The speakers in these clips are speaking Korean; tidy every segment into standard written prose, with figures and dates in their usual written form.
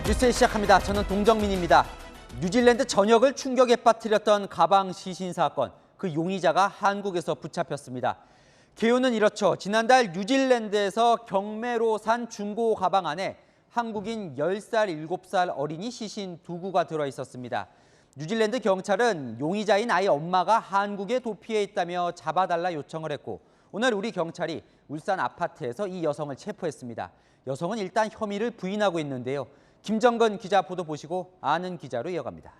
뉴스 시작합니다. 저는 동정민입니다. 뉴질랜드 전역을 충격에 빠뜨렸던 가방 시신 사건, 그 용의자가 한국에서 붙잡혔습니다. 개요는 이렇죠. 지난달 뉴질랜드에서 경매로 산 중고 가방 안에 한국인 10살, 7살 어린이 시신 2구가 들어있었습니다. 뉴질랜드 경찰은 용의자인 아이 엄마가 한국에 도피해 있다며 잡아달라 요청을 했고, 오늘 우리 경찰이 울산 아파트에서 이 여성을 체포했습니다. 여성은 일단 혐의를 부인하고 있는데요. 김정근 기자 보도 보시고 아는 기자로 이어갑니다.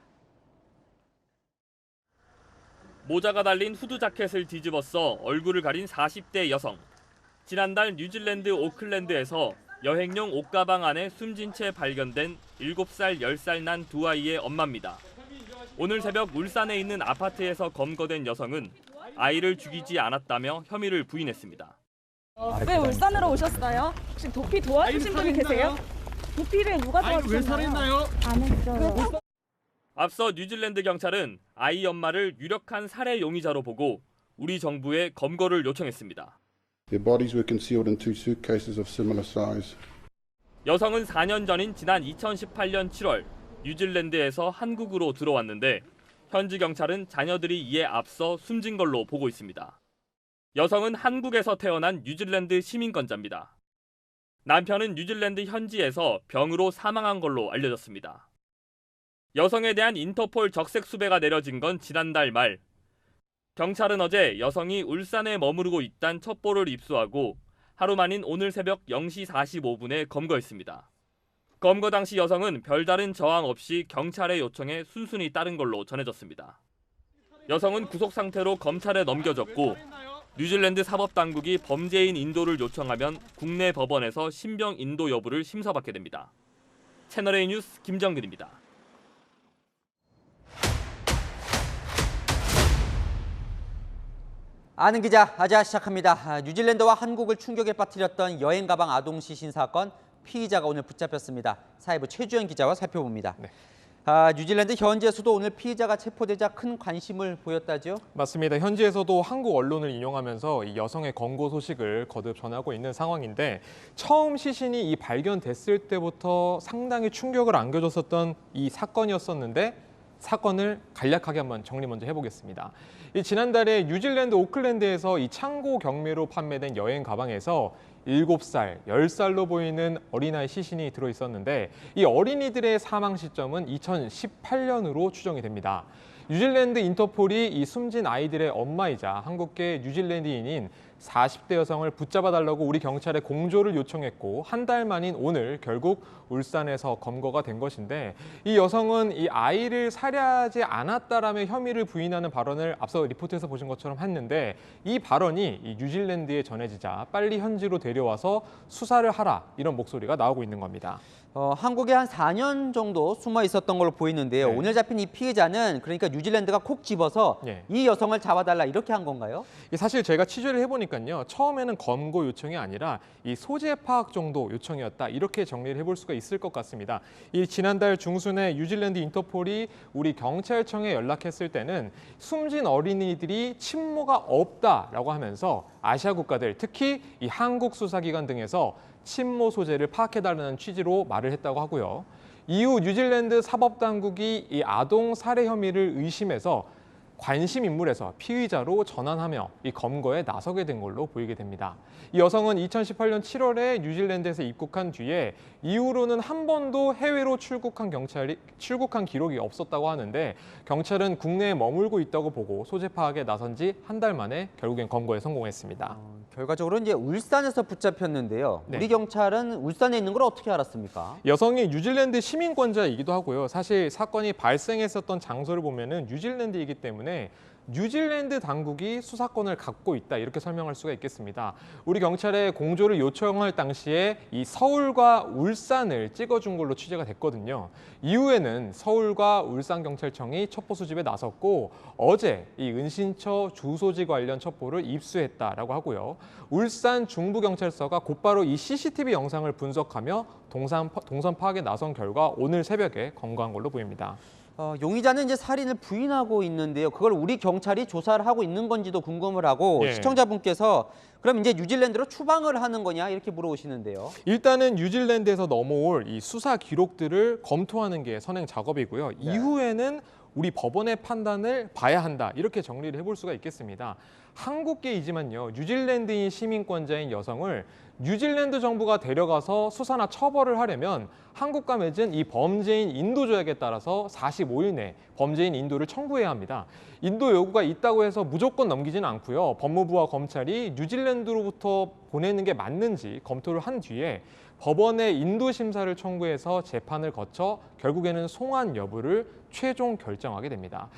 모자가 달린 후드 자켓을 뒤집어써 얼굴을 가린 40대 여성. 지난달 뉴질랜드 오클랜드에서 여행용 옷가방 안에 숨진 채 발견된 7살, 10살 난 두 아이의 엄마입니다. 오늘 새벽 울산에 있는 아파트에서 검거된 여성은 아이를 죽이지 않았다며 혐의를 부인했습니다. 왜 울산으로 오셨어요? 혹시 도피 도와주신 분이 계세요? 도피를 누가 도와주셨나요? 왜 살해했나요? 안 했어요. 앞서 뉴질랜드 경찰은 아이 엄마를 유력한 살해 용의자로 보고 우리 정부에 검거를 요청했습니다. Their bodies were concealed in 2 suitcases of similar size. 여성은 4년 전인 지난 2018년 7월 뉴질랜드에서 한국으로 들어왔는데 현지 경찰은 자녀들이 이에 앞서 숨진 걸로 보고 있습니다. 여성은 한국에서 태어난 뉴질랜드 시민권자입니다. 남편은 뉴질랜드 현지에서 병으로 사망한 걸로 알려졌습니다. 여성에 대한 인터폴 적색 수배가 내려진 건 지난달 말. 경찰은 어제 여성이 울산에 머무르고 있다는 첩보를 입수하고 하루 만인 오늘 새벽 0시 45분에 검거했습니다. 검거 당시 여성은 별다른 저항 없이 경찰의 요청에 순순히 따른 걸로 전해졌습니다. 여성은 구속 상태로 검찰에 넘겨졌고 뉴질랜드 사법당국이 범죄인 인도를 요청하면 국내 법원에서 신병 인도 여부를 심사받게 됩니다. 채널A 뉴스 김정근입니다. 아는 기자 아자 시작합니다. 뉴질랜드와 한국을 충격에 빠뜨렸던 여행 가방 아동 시신 사건, 피의자가 오늘 붙잡혔습니다. 사회부 최주연 기자와 살펴봅니다. 네. 뉴질랜드 현지에서도 오늘 피의자가 체포되자 큰 관심을 보였다죠? 맞습니다. 현지에서도 한국 언론을 인용하면서 이 여성의 검거 소식을 거듭 전하고 있는 상황인데, 처음 시신이 발견됐을 때부터 상당히 충격을 안겨줬었던 이 사건이었었는데, 사건을 간략하게 한번 정리 먼저 해보겠습니다. 지난달에 뉴질랜드 오클랜드에서 이 창고 경매로 판매된 여행 가방에서 7살, 10살로 보이는 어린아이 시신이 들어있었는데, 이 어린이들의 사망 시점은 2018년으로 추정이 됩니다. 뉴질랜드 인터폴이 이 숨진 아이들의 엄마이자 한국계 뉴질랜드인인 40대 여성을 붙잡아달라고 우리 경찰에 공조를 요청했고, 한 달 만인 오늘 결국 울산에서 검거가 된 것인데, 이 여성은 이 아이를 살해하지 않았다라며 혐의를 부인하는 발언을 앞서 리포트에서 보신 것처럼 했는데, 이 발언이 이 뉴질랜드에 전해지자 빨리 현지로 데려와서 수사를 하라, 이런 목소리가 나오고 있는 겁니다. 한국에 한 4년 정도 숨어 있었던 걸로 보이는데요. 네. 오늘 잡힌 이 피해자는 그러니까 뉴질랜드가 콕 집어서 네. 이 여성을 잡아달라 이렇게 한 건가요? 사실 제가 취재를 해보니까요, 처음에는 검거 요청이 아니라 이 소재 파악 정도 요청이었다, 이렇게 정리를 해볼 수가 있을 것 같습니다. 이 지난달 중순에 뉴질랜드 인터폴이 우리 경찰청에 연락했을 때는 숨진 어린이들이 친모가 없다라고 하면서 아시아 국가들, 특히 이 한국 수사기관 등에서 친모 소재를 파악해달라는 취지로 말을 했다고 하고요. 이후 뉴질랜드 사법당국이 이 아동 살해 혐의를 의심해서 관심 인물에서 피의자로 전환하며 이 검거에 나서게 된 걸로 보이게 됩니다. 이 여성은 2018년 7월에 뉴질랜드에서 입국한 뒤에 이후로는 한 번도 해외로 출국한 기록이 없었다고 하는데, 경찰은 국내에 머물고 있다고 보고 소재 파악에 나선 지 한 달 만에 결국엔 검거에 성공했습니다. 결과적으로 이제 울산에서 붙잡혔는데요. 네. 우리 경찰은 울산에 있는 걸 어떻게 알았습니까? 여성이 뉴질랜드 시민권자이기도 하고요. 사실 사건이 발생했었던 장소를 보면은 뉴질랜드이기 때문에 뉴질랜드 당국이 수사권을 갖고 있다, 이렇게 설명할 수가 있겠습니다. 우리 경찰에 공조를 요청할 당시에 이 서울과 울산을 찍어준 걸로 취재가 됐거든요. 이후에는 서울과 울산경찰청이 첩보 수집에 나섰고, 어제 이 은신처 주소지 관련 첩보를 입수했다라고 하고요. 울산 중부경찰서가 곧바로 이 CCTV 영상을 분석하며 동선 파악에 나선 결과 오늘 새벽에 검거한 걸로 보입니다. 용의자는 이제 살인을 부인하고 있는데요. 그걸 우리 경찰이 조사를 하고 있는 건지도 궁금을 하고 예. 시청자분께서 그럼 이제 뉴질랜드로 추방을 하는 거냐 이렇게 물어보시는데요. 일단은 뉴질랜드에서 넘어올 이 수사 기록들을 검토하는 게 선행 작업이고요. 이후에는 우리 법원의 판단을 봐야 한다. 이렇게 정리를 해볼 수가 있겠습니다. 한국계이지만요. 뉴질랜드인 시민권자인 여성을 뉴질랜드 정부가 데려가서 수사나 처벌을 하려면 한국과 맺은 이 범죄인 인도 조약에 따라서 45일 내 범죄인 인도를 청구해야 합니다. 인도 요구가 있다고 해서 무조건 넘기지는 않고요. 법무부와 검찰이 뉴질랜드로부터 보내는 게 맞는지 검토를 한 뒤에 법원에 인도 심사를 청구해서 재판을 거쳐 결국에는 송환 여부를 최종 결정하게 됩니다.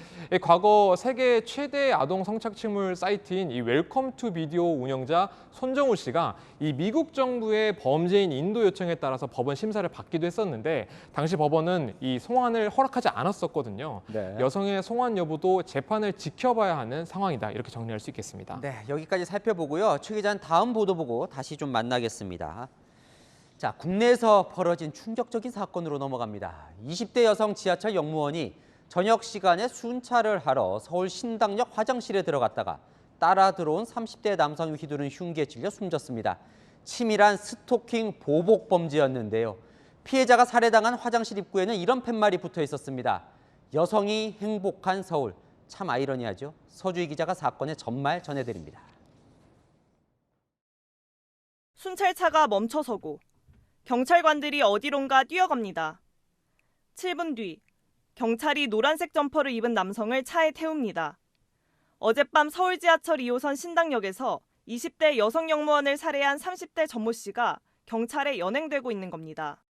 과거 세계 최대 아동 성착취물 사이트인 이 웰컴 투 비디오 운영자 손정우 씨가 이 미국 정부의 범죄인 인도 요청에 따라서 법원 심사를 받기도 했었는데 당시 법원은 이 송환을 허락하지 않았었거든요. 네. 여성의 송환 여부도 재판을 지켜봐야 하는 상황이다. 이렇게 정리할 수 있겠습니다. 네, 여기까지 살펴보고요. 최 기자는 다음 보도 보고 다시 좀 만나겠습니다. 자, 국내에서 벌어진 충격적인 사건으로 넘어갑니다. 20대 여성 지하철 역무원이 저녁 시간에 순찰을 하러 서울 신당역 화장실에 들어갔다가 따라 들어온 30대 남성이 휘두른 흉기에 찔려 숨졌습니다. 치밀한 스토킹 보복 범죄였는데요. 피해자가 살해당한 화장실 입구에는 이런 팻말이 붙어 있었습니다. 여성이 행복한 서울. 참 아이러니하죠. 서주희 기자가 사건의 전말 전해드립니다. 순찰차가 멈춰서고 경찰관들이 어디론가 뛰어갑니다. 7분 뒤 경찰이 노란색 점퍼를 입은 남성을 차에 태웁니다. 어젯밤 서울 지하철 2호선 신당역에서 20대 여성 역무원을 살해한 30대 전모 씨가 경찰에 연행되고 있는 겁니다.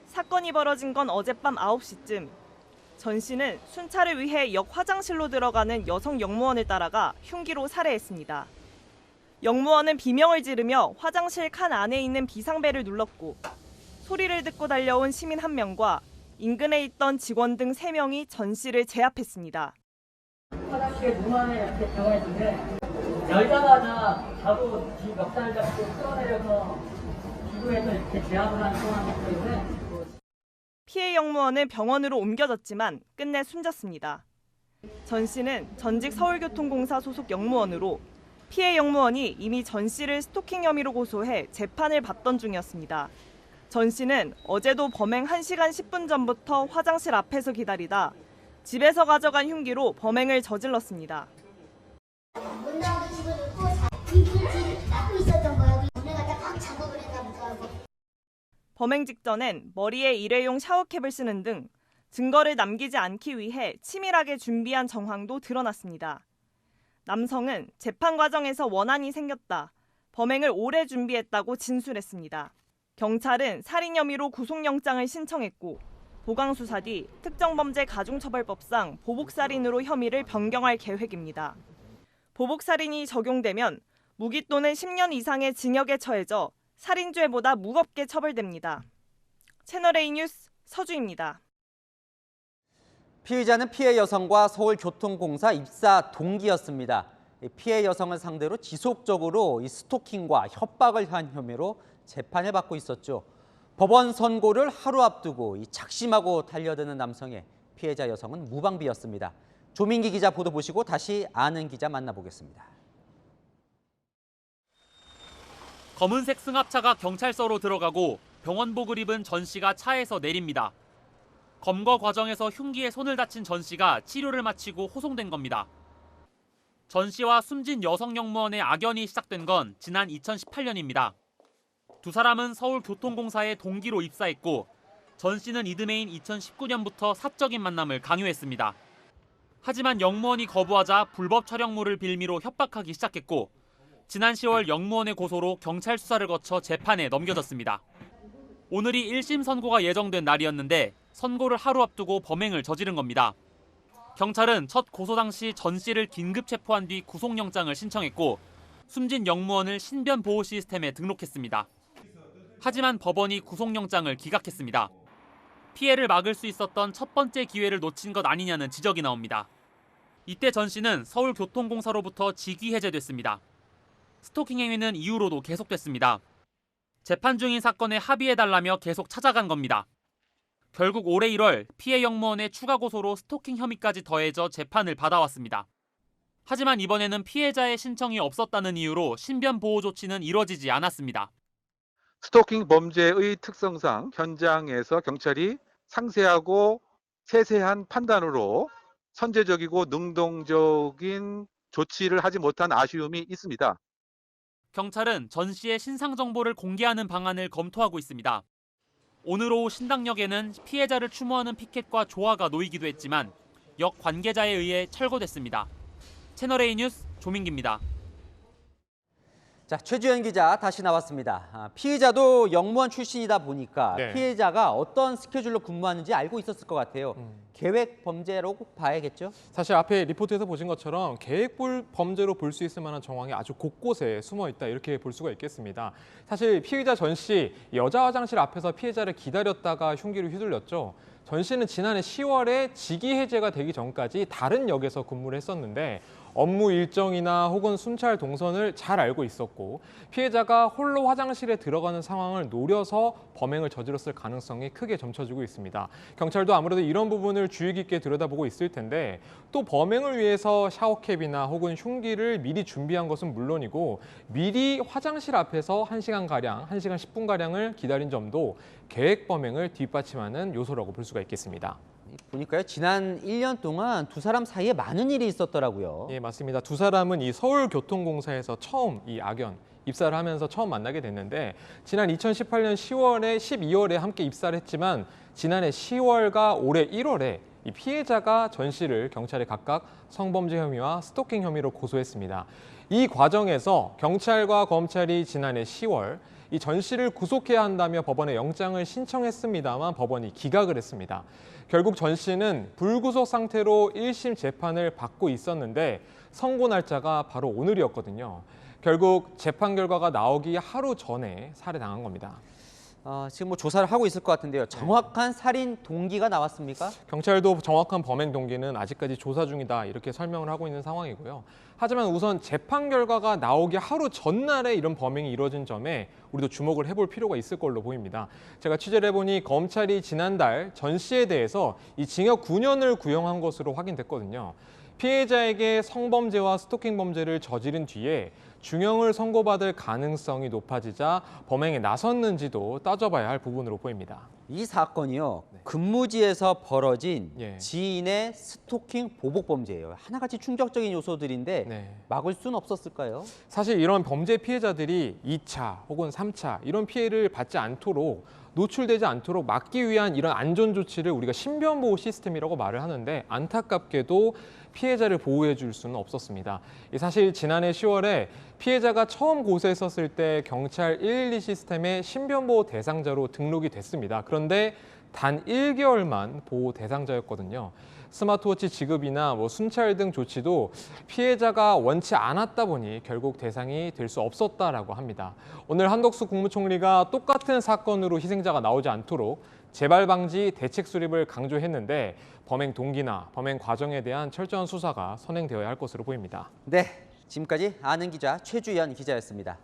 사건이 벌어진 건 어젯밤 9시쯤. 전 씨는 순찰을 위해 역 화장실로 들어가는 여성 역무원을 따라가 흉기로 살해했습니다. 역무원은 비명을 지르며 화장실 칸 안에 있는 비상벨을 눌렀고 소리를 듣고 달려온 시민 1명과 인근에 있던 직원 등 3명이 전 씨를 제압했습니다. 화장실 문 안에 이렇게 들어가 있는데 열자마자 바로 뒤 멱살 잡고 끌어내려서 기부해서 이렇게 제압을 하는 상황이기 때문에 피해 역무원은 병원으로 옮겨졌지만 끝내 숨졌습니다. 전 씨는 전직 서울교통공사 소속 역무원으로 피해 역무원이 이미 전 씨를 스토킹 혐의로 고소해 재판을 받던 중이었습니다. 전 씨는 어제도 범행 1시간 10분 전부터 화장실 앞에서 기다리다 집에서 가져간 흉기로 범행을 저질렀습니다. 문 나오는 집을 놓고 뒤를 닦고 있었던 거야. 문을 갖다 꽉 작업을 했나 보다. 범행 직전엔 머리에 일회용 샤워캡을 쓰는 등 증거를 남기지 않기 위해 치밀하게 준비한 정황도 드러났습니다. 남성은 재판 과정에서 원한이 생겼다. 범행을 오래 준비했다고 진술했습니다. 경찰은 살인 혐의로 구속영장을 신청했고 보강 수사 뒤 특정범죄 가중처벌법상 보복살인으로 혐의를 변경할 계획입니다. 보복살인이 적용되면 무기 또는 10년 이상의 징역에 처해져 살인죄보다 무겁게 처벌됩니다. 채널A 뉴스 서주입니다. 피의자는 피해 여성과 서울교통공사 입사 동기였습니다. 피해 여성을 상대로 지속적으로 스토킹과 협박을 한 혐의로 재판을 받고 있었죠. 법원 선고를 하루 앞두고 작심하고 달려드는 남성의 피해자 여성은 무방비였습니다. 조민기 기자 보도 보시고 다시 아는 기자 만나보겠습니다. 검은색 승합차가 경찰서로 들어가고 병원복을 입은 전 씨가 차에서 내립니다. 검거 과정에서 흉기에 손을 다친 전 씨가 치료를 마치고 호송된 겁니다. 전 씨와 숨진 여성 역무원의 악연이 시작된 건 지난 2018년입니다. 두 사람은 서울교통공사에 동기로 입사했고 전 씨는 이듬해인 2019년부터 사적인 만남을 강요했습니다. 하지만 역무원이 거부하자 불법 촬영물을 빌미로 협박하기 시작했고 지난 10월 역무원의 고소로 경찰 수사를 거쳐 재판에 넘겨졌습니다. 오늘이 1심 선고가 예정된 날이었는데 선고를 하루 앞두고 범행을 저지른 겁니다. 경찰은 첫 고소 당시 전 씨를 긴급 체포한 뒤 구속영장을 신청했고 숨진 역무원을 신변 보호 시스템에 등록했습니다. 하지만 법원이 구속영장을 기각했습니다. 피해를 막을 수 있었던 첫 번째 기회를 놓친 것 아니냐는 지적이 나옵니다. 이때 전 씨는 서울교통공사로부터 직위 해제됐습니다. 스토킹 행위는 이후로도 계속됐습니다. 재판 중인 사건에 합의해달라며 계속 찾아간 겁니다. 결국 올해 1월 피해 영무원의 추가 고소로 스토킹 혐의까지 더해져 재판을 받아왔습니다. 하지만 이번에는 피해자의 신청이 없었다는 이유로 신변 보호 조치는 이뤄지지 않았습니다. 스토킹 범죄의 특성상 현장에서 경찰이 상세하고 세세한 판단으로 선제적이고 능동적인 조치를 하지 못한 아쉬움이 있습니다. 경찰은 전 씨의 신상 정보를 공개하는 방안을 검토하고 있습니다. 오늘 오후 신당역에는 피해자를 추모하는 피켓과 조화가 놓이기도 했지만 역 관계자에 의해 철거됐습니다. 채널A 뉴스 조민기입니다. 자, 최주현 기자 다시 나왔습니다. 피의자도 영무원 출신이다 보니까 네. 피해자가 어떤 스케줄로 근무하는지 알고 있었을 것 같아요. 계획 범죄로 꼭 봐야겠죠? 사실 앞에 리포트에서 보신 것처럼 계획 범죄로 볼 수 있을 만한 정황이 아주 곳곳에 숨어 있다 이렇게 볼 수가 있겠습니다. 사실 피의자 전 씨 여자 화장실 앞에서 피해자를 기다렸다가 흉기를 휘둘렸죠. 전 씨는 지난해 10월에 직위 해제가 되기 전까지 다른 역에서 근무를 했었는데 업무 일정이나 혹은 순찰 동선을 잘 알고 있었고 피해자가 홀로 화장실에 들어가는 상황을 노려서 범행을 저질렀을 가능성이 크게 점쳐지고 있습니다. 경찰도 아무래도 이런 부분을 주의 깊게 들여다보고 있을 텐데 또 범행을 위해서 샤워캡이나 혹은 흉기를 미리 준비한 것은 물론이고 미리 화장실 앞에서 1시간가량, 1시간 10분가량을 기다린 점도 계획 범행을 뒷받침하는 요소라고 볼 수가 있겠습니다. 보니까요, 지난 1년 동안 두 사람 사이에 많은 일이 있었더라고요. 예, 맞습니다. 두 사람은 이 서울교통공사에서 처음 이 악연 입사를 하면서 처음 만나게 됐는데 지난 2018년 10월에 12월에 함께 입사를 했지만 지난해 10월과 올해 1월에 이 피해자가 전 씨를 경찰에 각각 성범죄 혐의와 스토킹 혐의로 고소했습니다. 이 과정에서 경찰과 검찰이 지난해 10월 이 전 씨를 구속해야 한다며 법원에 영장을 신청했습니다만 법원이 기각을 했습니다. 결국 전 씨는 불구속 상태로 1심 재판을 받고 있었는데 선고 날짜가 바로 오늘이었거든요. 결국 재판 결과가 나오기 하루 전에 살해당한 겁니다. 지금 뭐 조사를 하고 있을 것 같은데요. 정확한 살인 동기가 나왔습니까? 경찰도 정확한 범행 동기는 아직까지 조사 중이다 이렇게 설명을 하고 있는 상황이고요. 하지만 우선 재판 결과가 나오기 하루 전날에 이런 범행이 이루어진 점에 우리도 주목을 해볼 필요가 있을 걸로 보입니다. 제가 취재를 해보니 검찰이 지난달 전 씨에 대해서 이 징역 9년을 구형한 것으로 확인됐거든요. 피해자에게 성범죄와 스토킹 범죄를 저지른 뒤에 중형을 선고받을 가능성이 높아지자 범행에 나섰는지도 따져봐야 할 부분으로 보입니다. 이 사건이요, 근무지에서 벌어진 예. 지인의 스토킹 보복 범죄예요. 하나같이 충격적인 요소들인데 네. 막을 수는 없었을까요? 사실 이런 범죄 피해자들이 2차 혹은 3차 이런 피해를 받지 않도록 노출되지 않도록 막기 위한 이런 안전 조치를 우리가 신변보호 시스템이라고 말을 하는데 안타깝게도 피해자를 보호해 줄 수는 없었습니다. 사실 지난해 10월에 피해자가 처음 고소했었을 때 경찰 112 시스템의 신변보호 대상자로 등록이 됐습니다. 그런데 단 1개월만 보호 대상자였거든요. 스마트워치 지급이나 순찰 등 조치도 피해자가 원치 않았다 보니 결국 대상이 될 수 없었다라고 합니다. 오늘 한덕수 국무총리가 똑같은 사건으로 희생자가 나오지 않도록 재발 방지 대책 수립을 강조했는데 범행 동기나 범행 과정에 대한 철저한 수사가 선행되어야 할 것으로 보입니다. 네, 지금까지 아는 기자 최주현 기자였습니다.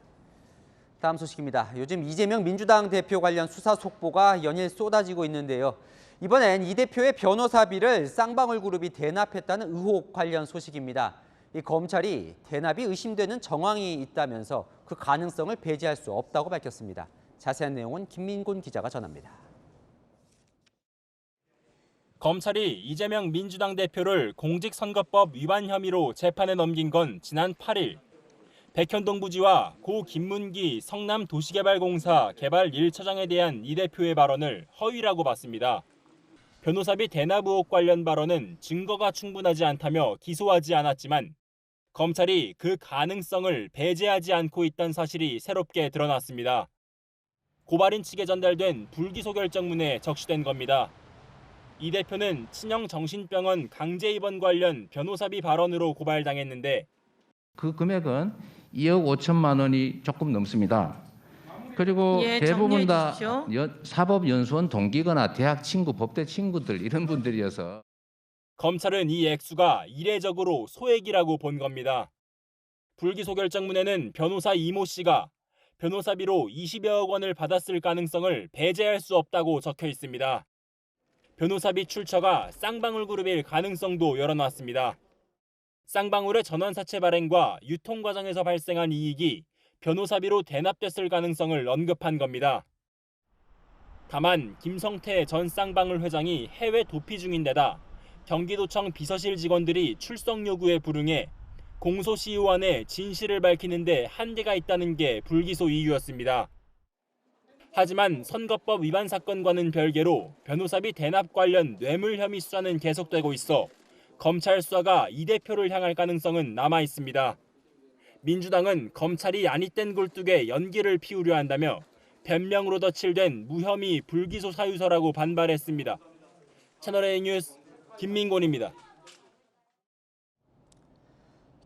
다음 소식입니다. 요즘 이재명 민주당 대표 관련 수사 속보가 연일 쏟아지고 있는데요. 이번엔 이 대표의 변호사비를 쌍방울 그룹이 대납했다는 의혹 관련 소식입니다. 이 검찰이 대납이 의심되는 정황이 있다면서 그 가능성을 배제할 수 없다고 밝혔습니다. 자세한 내용은 김민곤 기자가 전합니다. 검찰이 이재명 민주당 대표를 공직선거법 위반 혐의로 재판에 넘긴 건 지난 8일. 백현동 부지와 고 김문기 성남도시개발공사 개발 1차장에 대한 이 대표의 발언을 허위라고 봤습니다. 변호사비 대납 의혹 관련 발언은 증거가 충분하지 않다며 기소하지 않았지만 검찰이 그 가능성을 배제하지 않고 있다는 사실이 새롭게 드러났습니다. 고발인 측에 전달된 불기소 결정문에 적시된 겁니다. 이 대표는 친형 정신병원 강제 입원 관련 변호사비 발언으로 고발당했는데 그 금액은 2억 5천만 원이 조금 넘습니다. 그리고 대부분 다 사법연수원 동기거나 대학 친구, 법대 친구들 이런 분들이어서 검찰은 이 액수가 이례적으로 소액이라고 본 겁니다. 불기소 결정문에는 변호사 이모 씨가 변호사비로 20여억 원을 받았을 가능성을 배제할 수 없다고 적혀 있습니다. 변호사비 출처가 쌍방울그룹일 가능성도 열어놨습니다. 쌍방울의 전환사채 발행과 유통 과정에서 발생한 이익이 변호사비로 대납됐을 가능성을 언급한 겁니다. 다만 김성태 전 쌍방울 회장이 해외 도피 중인 데다 경기도청 비서실 직원들이 출석 요구에 불응해 공소시효안에 진실을 밝히는 데 한계가 있다는 게 불기소 이유였습니다. 하지만 선거법 위반 사건과는 별개로 변호사비 대납 관련 뇌물 혐의 수사는 계속되고 있어 검찰 수사가 이 대표를 향할 가능성은 남아 있습니다. 민주당은 검찰이 안익된 굴뚝에 연기를 피우려 한다며 변명으로 덧칠된 무혐의 불기소 사유서라고 반발했습니다. 채널A 뉴스 김민곤입니다.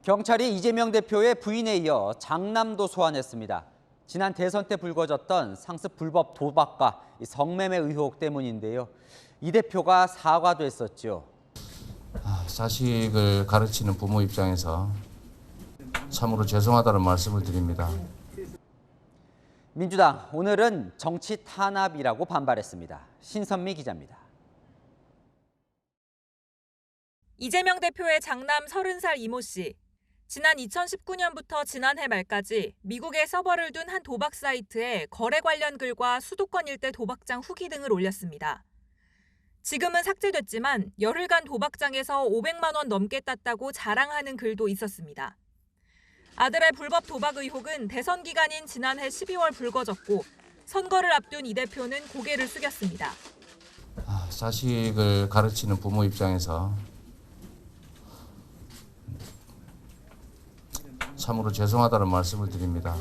경찰이 이재명 대표의 부인에 이어 장남도 소환했습니다. 지난 대선 때 불거졌던 상습 불법 도박과 성매매 의혹 때문인데요. 이 대표가 사과도 했었죠. 자식을 가르치는 부모 입장에서 참으로 죄송하다는 말씀을 드립니다. 민주당, 오늘은 정치 탄압이라고 반발했습니다. 신선미 기자입니다. 이재명 대표의 장남 30살 이모 씨. 지난 2019년부터 지난해 말까지 미국에 서버를 둔 한 도박 사이트에 거래 관련 글과 수도권 일대 도박장 후기 등을 올렸습니다. 지금은 삭제됐지만 열흘간 도박장에서 500만 원 넘게 땄다고 자랑하는 글도 있었습니다. 아들의 불법 도박 의혹은 대선 기간인 지난해 12월 불거졌고 선거를 앞둔 이 대표는 고개를 숙였습니다. 자식을 가르치는 부모 입장에서 참으로 죄송하다는 말씀을 드립니다.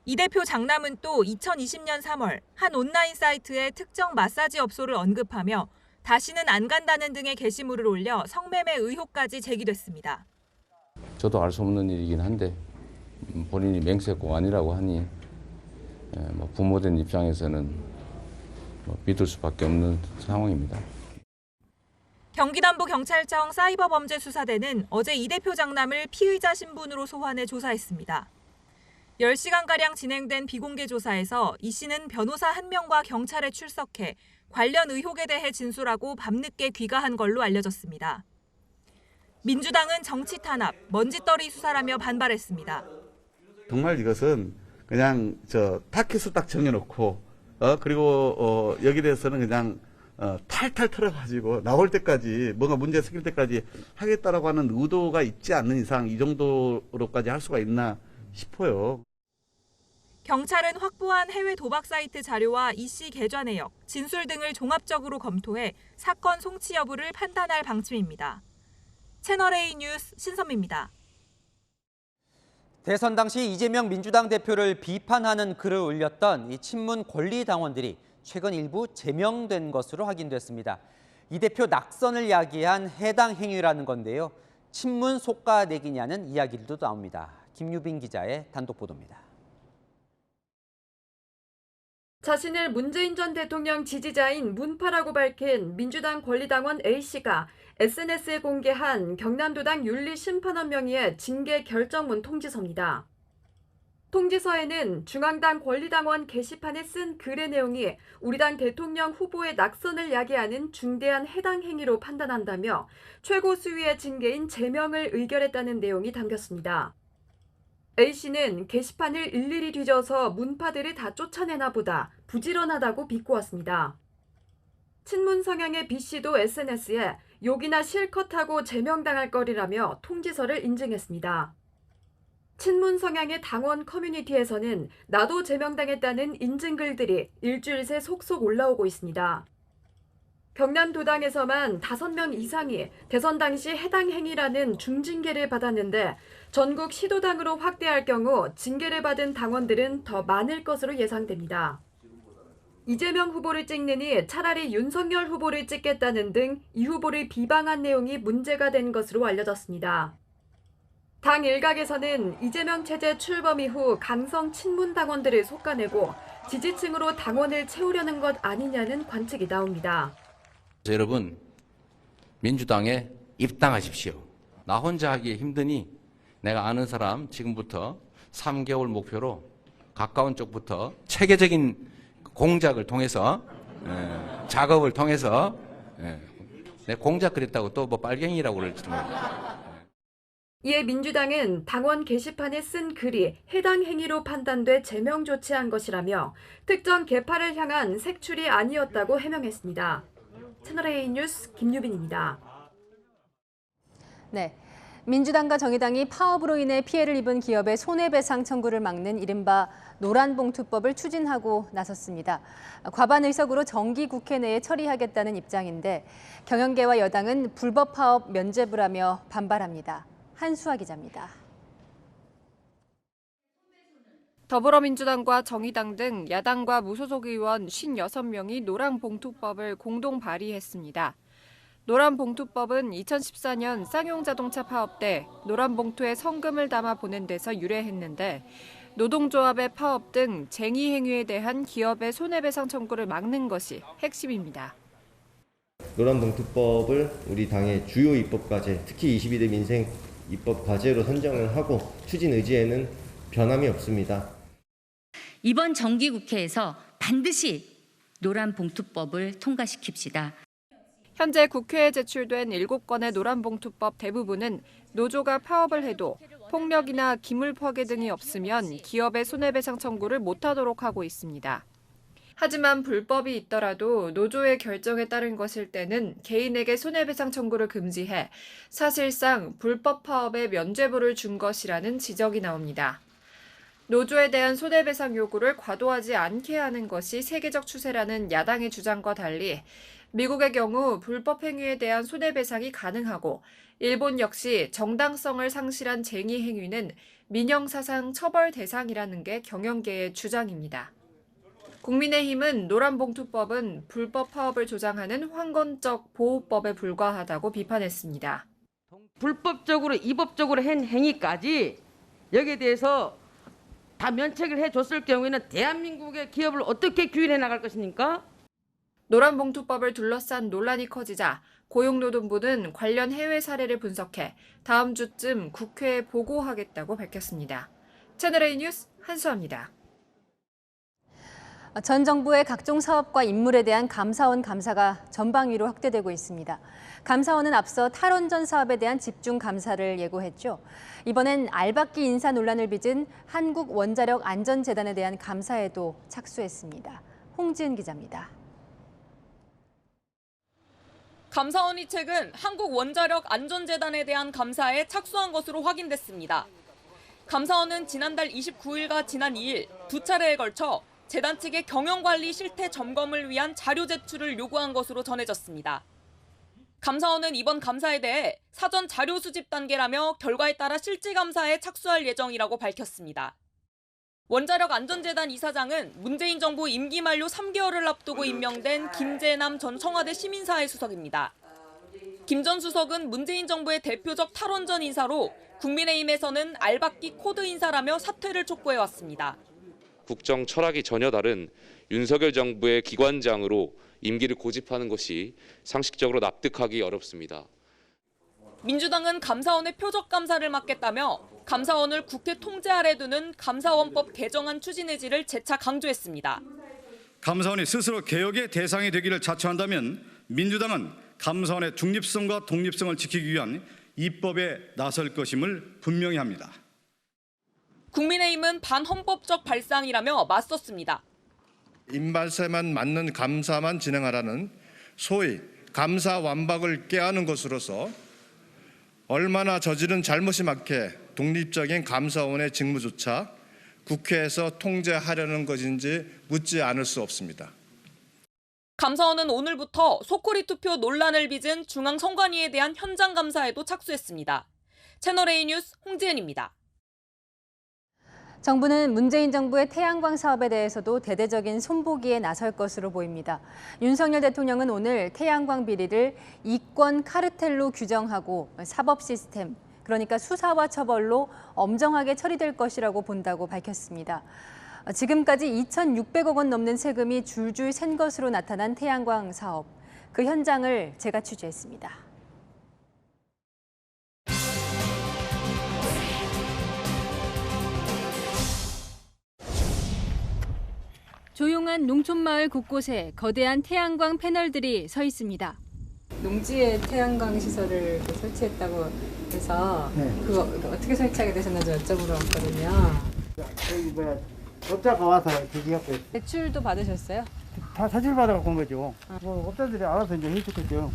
이 대표 장남은 또 2020년 3월 한 온라인 사이트에 특정 마사지 업소를 언급하며 다시는 안 간다는 등의 게시물을 올려 성매매 의혹까지 제기됐습니다. 저도 알 수 없는 일이긴 한데 본인이 맹세코 아니라고 하니 부모된 입장에서는 믿을 수밖에 없는 상황입니다. 경기남부경찰청 사이버범죄수사대는 어제 이 대표 장남을 피의자 신분으로 소환해 조사했습니다. 10시간가량 진행된 비공개 조사에서 이 씨는 변호사 1명과 경찰에 출석해 관련 의혹에 대해 진술하고 밤늦게 귀가한 걸로 알려졌습니다. 민주당은 정치 탄압, 먼지떨이 수사라며 반발했습니다. 정말 이것은 그냥 타켓수 딱 정해놓고 그리고 여기에 대해서는 그냥 탈탈 털어가지고 나올 때까지 뭔가 문제 생길 때까지 하겠다라고 하는 의도가 있지 않는 이상 이 정도로까지 할 수가 있나 싶어요. 경찰은 확보한 해외 도박 사이트 자료와 이 씨 계좌 내역, 진술 등을 종합적으로 검토해 사건 송치 여부를 판단할 방침입니다. 채널A 뉴스 신선미입니다. 대선 당시 이재명 민주당 대표를 비판하는 글을 올렸던 이 친문 권리당원들이 최근 일부 제명된 것으로 확인됐습니다. 이 대표 낙선을 야기한 해당 행위라는 건데요. 친문 속가내기냐는 이야기들도 나옵니다. 김유빈 기자의 단독 보도입니다. 자신을 문재인 전 대통령 지지자인 문파라고 밝힌 민주당 권리당원 A씨가 SNS에 공개한 경남도당 윤리심판원 명의의 징계 결정문 통지서입니다. 통지서에는 중앙당 권리당원 게시판에 쓴 글의 내용이 우리 당 대통령 후보의 낙선을 야기하는 중대한 해당 행위로 판단한다며 최고 수위의 징계인 제명을 의결했다는 내용이 담겼습니다. A씨는 게시판을 일일이 뒤져서 문파들을 다 쫓아내나 보다 부지런하다고 비꼬았습니다. 친문 성향의 B씨도 SNS에 욕이나 실컷하고 제명당할 거리라며 통지서를 인증했습니다. 친문 성향의 당원 커뮤니티에서는 나도 제명당했다는 인증글들이 일주일 새 속속 올라오고 있습니다. 경남도당에서만 5명 이상이 대선 당시 해당 행위라는 중징계를 받았는데 전국 시도당으로 확대할 경우 징계를 받은 당원들은 더 많을 것으로 예상됩니다. 이재명 후보를 찍느니 차라리 윤석열 후보를 찍겠다는 등 이 후보를 비방한 내용이 문제가 된 것으로 알려졌습니다. 당 일각에서는 이재명 체제 출범 이후 강성 친문 당원들을 솎아내고 지지층으로 당원을 채우려는 것 아니냐는 관측이 나옵니다. 여러분, 민주당에 입당하십시오. 나 혼자 하기 힘드니 내가 아는 사람 지금부터 3개월 목표로 가까운 쪽부터 체계적인 공작을 통해서 작업을 통해서 내 공작 그랬다고 또 뭐 빨갱이라고 그럴지도 모르겠어요. 이에 민주당은 당원 게시판에 쓴 글이 해당 행위로 판단돼 제명 조치한 것이라며 특정 계파를 향한 색출이 아니었다고 해명했습니다. 채널A 뉴스 김유빈입니다. 네. 민주당과 정의당이 파업으로 인해 피해를 입은 기업의 손해배상 청구를 막는 이른바 노란봉투법을 추진하고 나섰습니다. 과반 의석으로 정기국회 내에 처리하겠다는 입장인데 경영계와 여당은 불법 파업 면죄부라며 반발합니다. 한수아 기자입니다. 더불어민주당과 정의당 등 야당과 무소속 의원 56명이 노란봉투법을 공동 발의했습니다. 노란봉투법은 2014년 쌍용자동차 파업 때 노란봉투에 성금을 담아 보낸 데서 유래했는데 노동조합의 파업 등 쟁의 행위에 대한 기업의 손해배상 청구를 막는 것이 핵심입니다. 노란봉투법을 우리 당의 주요 입법과제, 특히 22대 민생 입법과제로 선정을 하고 추진 의지에는 변함이 없습니다. 이번 정기국회에서 반드시 노란봉투법을 통과시킵시다. 현재 국회에 제출된 7건의 노란봉투법 대부분은 노조가 파업을 해도 폭력이나 기물파괴 등이 없으면 기업의 손해배상 청구를 못하도록 하고 있습니다. 하지만 불법이 있더라도 노조의 결정에 따른 것일 때는 개인에게 손해배상 청구를 금지해 사실상 불법 파업에 면죄부를 준 것이라는 지적이 나옵니다. 노조에 대한 손해배상 요구를 과도하지 않게 하는 것이 세계적 추세라는 야당의 주장과 달리 미국의 경우 불법 행위에 대한 손해배상이 가능하고 일본 역시 정당성을 상실한 쟁의 행위는 민형사상 처벌 대상이라는 게 경영계의 주장입니다. 국민의힘은 노란봉투법은 불법 파업을 조장하는 황건적 보호법에 불과하다고 비판했습니다. 불법적으로 이법적으로 한 행위까지 여기에 대해서 다 면책을 해줬을 경우에는 대한민국의 기업을 어떻게 규율해 나갈 것입니까? 노란봉투법을 둘러싼 논란이 커지자 고용노동부는 관련 해외 사례를 분석해 다음 주쯤 국회에 보고하겠다고 밝혔습니다. 채널A 뉴스 한수아입니다. 전 정부의 각종 사업과 인물에 대한 감사원 감사가 전방위로 확대되고 있습니다. 감사원은 앞서 탈원전 사업에 대한 집중 감사를 예고했죠. 이번엔 알박기 인사 논란을 빚은 한국원자력안전재단에 대한 감사에도 착수했습니다. 홍지은 기자입니다. 감사원이 최근 한국원자력안전재단에 대한 감사에 착수한 것으로 확인됐습니다. 감사원은 지난달 29일과 지난 2일 두 차례에 걸쳐 재단 측의 경영관리 실태 점검을 위한 자료 제출을 요구한 것으로 전해졌습니다. 감사원은 이번 감사에 대해 사전 자료 수집 단계라며 결과에 따라 실질 감사에 착수할 예정이라고 밝혔습니다. 원자력안전재단 이사장은 문재인 정부 임기 만료 3개월을 앞두고 임명된 김재남 전 청와대 시민사회 수석입니다. 김 전 수석은 문재인 정부의 대표적 탈원전 인사로 국민의힘에서는 알박기 코드 인사라며 사퇴를 촉구해왔습니다. 국정 철학이 전혀 다른 윤석열 정부의 기관장으로 임기를 고집하는 것이 상식적으로 납득하기 어렵습니다. 민주당은 감사원의 표적 감사를 맡겠다며 감사원을 국회 통제 아래 두는 감사원법 개정안 추진 의지를 재차 강조했습니다. 감사원이 스스로 개혁의 대상이 되기를 자처한다면 민주당은 감사원의 중립성과 독립성을 지키기 위한 입법에 나설 것임을 분명히 합니다. 국민의힘은 반헌법적 발상이라며 맞섰습니다. 입맛에만 맞는 감사만 진행하라는 소위 감사 완박을 깨하는 것으로서 얼마나 저지른 잘못이 막해 독립적인 감사원의 직무조차 국회에서 통제하려는 것인지 묻지 않을 수 없습니다. 감사원은 오늘부터 소쿠리 투표 논란을 빚은 중앙선관위에 대한 현장 감사에도 착수했습니다. 채널A 뉴스 홍지은입니다. 정부는 문재인 정부의 태양광 사업에 대해서도 대대적인 손보기에 나설 것으로 보입니다. 윤석열 대통령은 오늘 태양광 비리를 이권 카르텔로 규정하고 사법 시스템, 그러니까 수사와 처벌로 엄정하게 처리될 것이라고 본다고 밝혔습니다. 지금까지 2,600억 원 넘는 세금이 줄줄 샌 것으로 나타난 태양광 사업, 그 현장을 제가 취재했습니다. 조용한 농촌마을 곳곳에 거대한 태양광 패널들이 서 있습니다. 농지에 태양광 시설을 설치했다고 해서 그거 어떻게 설치하게 되셨는지 여쭤보러 왔거든요. 여기 업자가 와서 얘기하고 대출도 받으셨어요? 다 사실 받아갖고 온 거죠. 업자들이 알아서 이제 해주겠죠.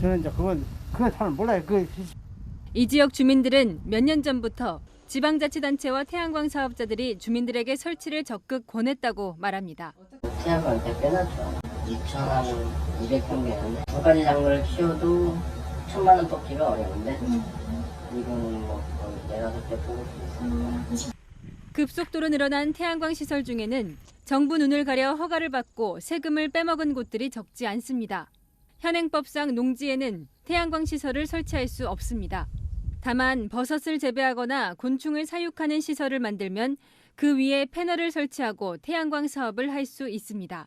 저는 이제 그건 잘 몰라요. 이 지역 주민들은 몇 년 전부터 지방자치단체와 태양광 사업자들이 주민들에게 설치를 적극 권했다고 말합니다. 태양광 빼놨죠. 2,000원, 200평면 두 가지 작물을 키워도 1,000만 원 뽑기가 어려운데 이거는 뭐 내다섯 개 뽑을 수 있습니다. 급속도로 늘어난 태양광 시설 중에는 정부 눈을 가려 허가를 받고 세금을 빼먹은 곳들이 적지 않습니다. 현행법상 농지에는 태양광 시설을 설치할 수 없습니다. 다만 버섯을 재배하거나 곤충을 사육하는 시설을 만들면 그 위에 패널을 설치하고 태양광 사업을 할 수 있습니다.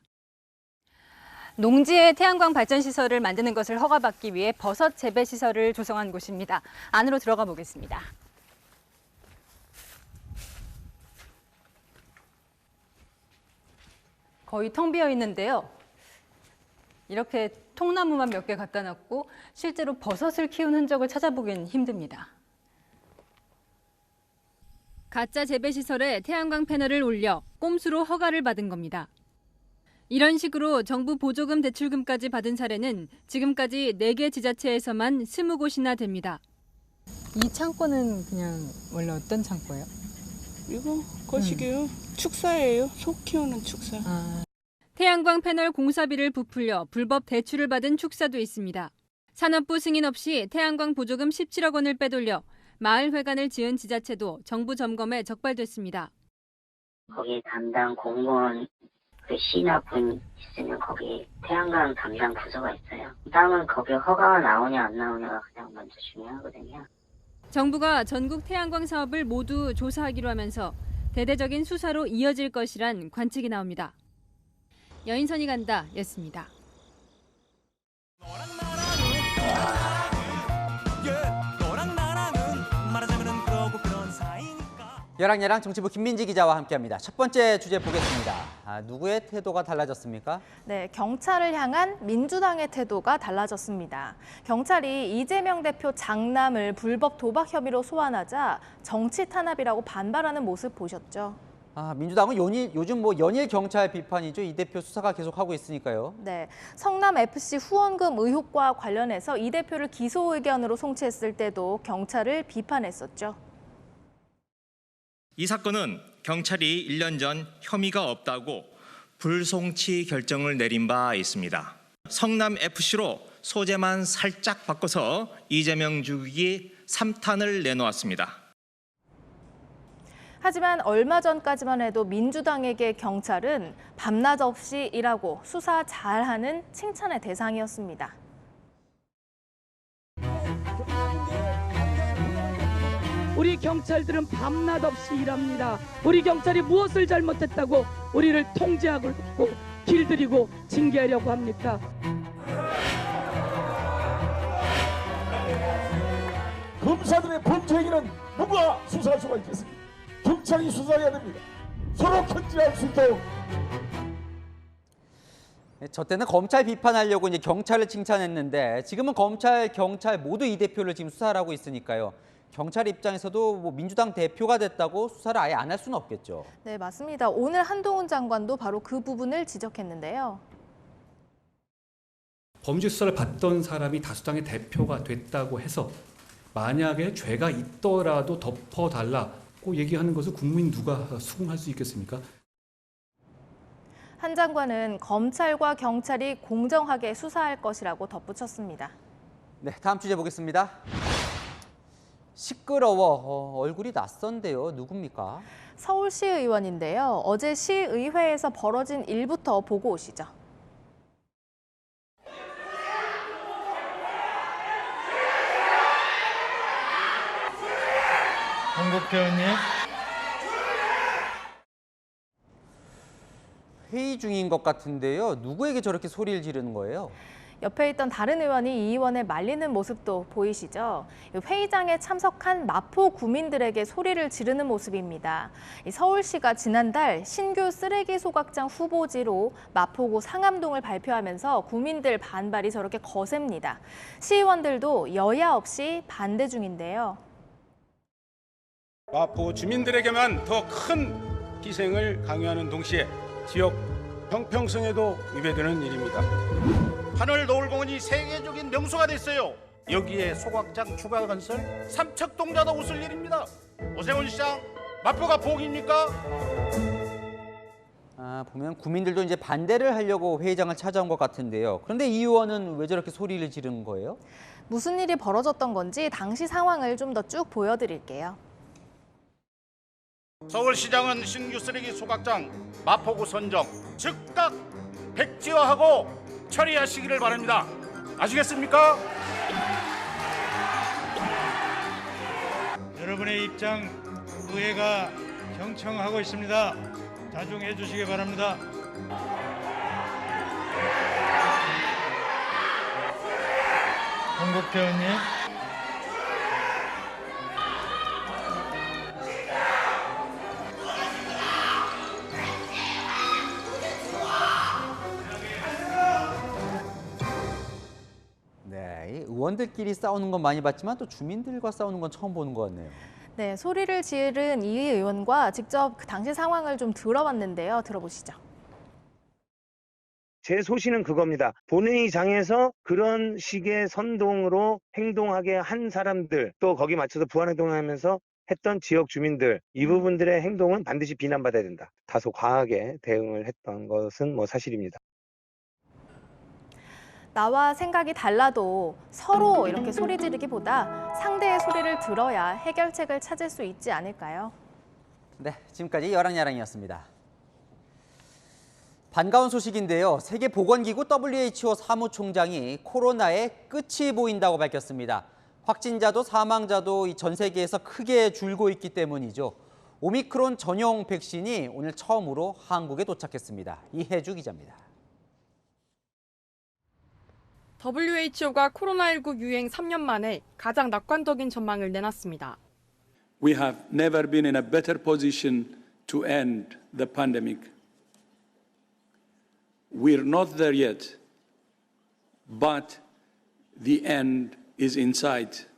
농지에 태양광 발전 시설을 만드는 것을 허가받기 위해 버섯 재배 시설을 조성한 곳입니다. 안으로 들어가 보겠습니다. 거의 텅 비어 있는데요. 이렇게 통나무만 몇 개 갖다 놨고 실제로 버섯을 키운 흔적을 찾아보긴 힘듭니다. 가짜 재배 시설에 태양광 패널을 올려 꼼수로 허가를 받은 겁니다. 이런 식으로 정부 보조금 대출금까지 받은 사례는 지금까지 4개 지자체에서만 20곳이나 됩니다. 이 창고는 그냥 원래 어떤 창고예요? 이거 거시기요. 축사예요. 소 키우는 축사. 태양광 패널 공사비를 부풀려 불법 대출을 받은 축사도 있습니다. 산업부 승인 없이 태양광 보조금 17억 원을 빼돌려 마을회관을 지은 지자체도 정부 점검에 적발됐습니다. 거기 담당 공무원 그 시나 분 있으면 거기 태양광 담당 부서가 있어요. 땅은 거기 허가가 나오냐 안 나오냐가 가장 먼저 중요하거든요. 정부가 전국 태양광 사업을 모두 조사하기로 하면서 대대적인 수사로 이어질 것이란 관측이 나옵니다. 여인선이 간다 였습니다. 여랑야랑 정치부 김민지 기자와 함께합니다. 첫 번째 주제 보겠습니다. 누구의 태도가 달라졌습니까? 네, 경찰을 향한 민주당의 태도가 달라졌습니다. 경찰이 이재명 대표 장남을 불법 도박 혐의로 소환하자 정치 탄압이라고 반발하는 모습 보셨죠? 민주당은 요즘 연일 경찰 비판이죠. 이 대표 수사가 계속하고 있으니까요. 네, 성남FC 후원금 의혹과 관련해서 이 대표를 기소 의견으로 송치했을 때도 경찰을 비판했었죠. 이 사건은 경찰이 1년 전 혐의가 없다고 불송치 결정을 내린 바 있습니다. 성남FC로 소재만 살짝 바꿔서 이재명 죽이기 3탄을 내놓았습니다. 하지만 얼마 전까지만 해도 민주당에게 경찰은 밤낮 없이 일하고 수사 잘하는 칭찬의 대상이었습니다. 우리 경찰들은 밤낮 없이 일합니다. 우리 경찰이 무엇을 잘못했다고 우리를 통제하고 길들이고 징계하려고 합니까? 검사들의 범죄 행위는 누가 수사할 수가 있겠습니까? 경찰이 수사해야 됩니다. 서로 컨트롤할 수 있도록. 저 때는 검찰 비판하려고 이제 경찰을 칭찬했는데 지금은 검찰, 경찰 모두 이 대표를 지금 수사를 하고 있으니까요. 경찰 입장에서도 민주당 대표가 됐다고 수사를 아예 안 할 수는 없겠죠. 네, 맞습니다. 오늘 한동훈 장관도 바로 그 부분을 지적했는데요. 범죄 수사를 받던 사람이 다수당의 대표가 됐다고 해서 만약에 죄가 있더라도 덮어달라고 얘기하는 것을 국민 누가 수긍할 수 있겠습니까? 한 장관은 검찰과 경찰이 공정하게 수사할 것이라고 덧붙였습니다. 네, 다음 주제 보겠습니다. 시끄러워. 얼굴이 낯선데요. 누굽니까? 서울시 의원인데요. 어제 시의회에서 벌어진 일부터 보고 오시죠. 홍국표 의원님. 회의 중인 것 같은데요. 누구에게 저렇게 소리를 지르는 거예요? 옆에 있던 다른 의원이 이 의원을 말리는 모습도 보이시죠? 회의장에 참석한 마포 구민들에게 소리를 지르는 모습입니다. 서울시가 지난달 신규 쓰레기 소각장 후보지로 마포구 상암동을 발표하면서 구민들 반발이 저렇게 거셉니다. 시의원들도 여야 없이 반대 중인데요. 마포 주민들에게만 더 큰 희생을 강요하는 동시에 지역 형평성에도 위배되는 일입니다. 하늘 노을공원이 세계적인 명소가 됐어요. 여기에 소각장 추가 건설, 삼척동자도 웃을 일입니다. 오세훈 시장, 마포가 복입니까? 보면 구민들도 이제 반대를 하려고 회의장을 찾아온 것 같은데요. 그런데 이 의원은 왜 저렇게 소리를 지르는 거예요? 무슨 일이 벌어졌던 건지 당시 상황을 좀 더 쭉 보여드릴게요. 서울시장은 신규 쓰레기 소각장 마포구 선정 즉각 백지화하고 처리하시기를 바랍니다. 아시겠습니까? 여러분의 입장 의회가 경청하고 있습니다. 자중해 주시기 바랍니다. 홍국표 의원님. 네, 의원들끼리 싸우는 건 많이 봤지만 또 주민들과 싸우는 건 처음 보는 것 같네요. 네, 소리를 지른 이 의원과 직접 그 당시 상황을 좀 들어봤는데요. 들어보시죠. 제 소신은 그겁니다. 본회의장에서 그런 식의 선동으로 행동하게 한 사람들, 또 거기 맞춰서 부안행동하면서 했던 지역 주민들, 이 부분들의 행동은 반드시 비난받아야 된다. 다소 과하게 대응을 했던 것은 사실입니다. 나와 생각이 달라도 서로 이렇게 소리 지르기보다 상대의 소리를 들어야 해결책을 찾을 수 있지 않을까요? 네, 지금까지 여랑야랑이었습니다. 반가운 소식인데요. 세계보건기구 WHO 사무총장이 코로나의 끝이 보인다고 밝혔습니다. 확진자도 사망자도 전 세계에서 크게 줄고 있기 때문이죠. 오미크론 전용 백신이 오늘 처음으로 한국에 도착했습니다. 이혜주 기자입니다. WHO가 코로나19 유행 3년 만에 가장 낙관적인 전망을 내놨습니다. We have never been in a better position to end the pandemic. We're not there yet, but the end is in sight.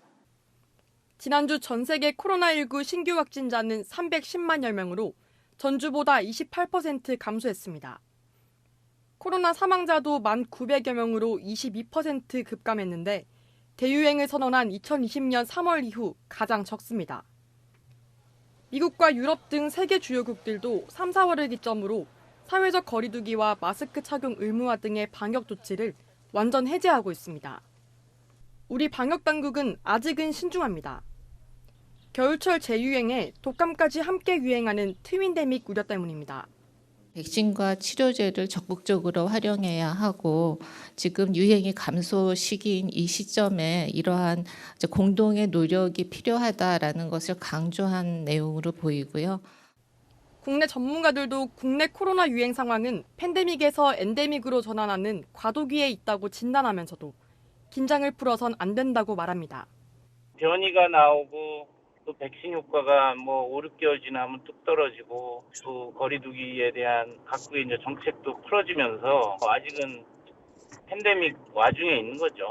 지난주 전 세계 코로나19 신규 확진자는 310만여 명으로 전주보다 28% 감소했습니다. 코로나 사망자도 1,900여 명으로 22% 급감했는데 대유행을 선언한 2020년 3월 이후 가장 적습니다. 미국과 유럽 등 세계 주요국들도 3, 4월을 기점으로 사회적 거리 두기와 마스크 착용 의무화 등의 방역 조치를 완전 해제하고 있습니다. 우리 방역 당국은 아직은 신중합니다. 겨울철 재유행에 독감까지 함께 유행하는 트윈데믹 우려 때문입니다. 백신과 치료제를 적극적으로 활용해야 하고 지금 유행이 감소 시기인 이 시점에 이러한 공동의 노력이 필요하다라는 것을 강조한 내용으로 보이고요. 국내 전문가들도 국내 코로나 유행 상황은 팬데믹에서 엔데믹으로 전환하는 과도기에 있다고 진단하면서도 긴장을 풀어선 안 된다고 말합니다. 변이가 나오고 또 백신 효과가 5, 6개월 지나면 뚝 떨어지고 또 거리두기에 대한 각국의 이제 정책도 풀어지면서 아직은 팬데믹 와중에 있는 거죠.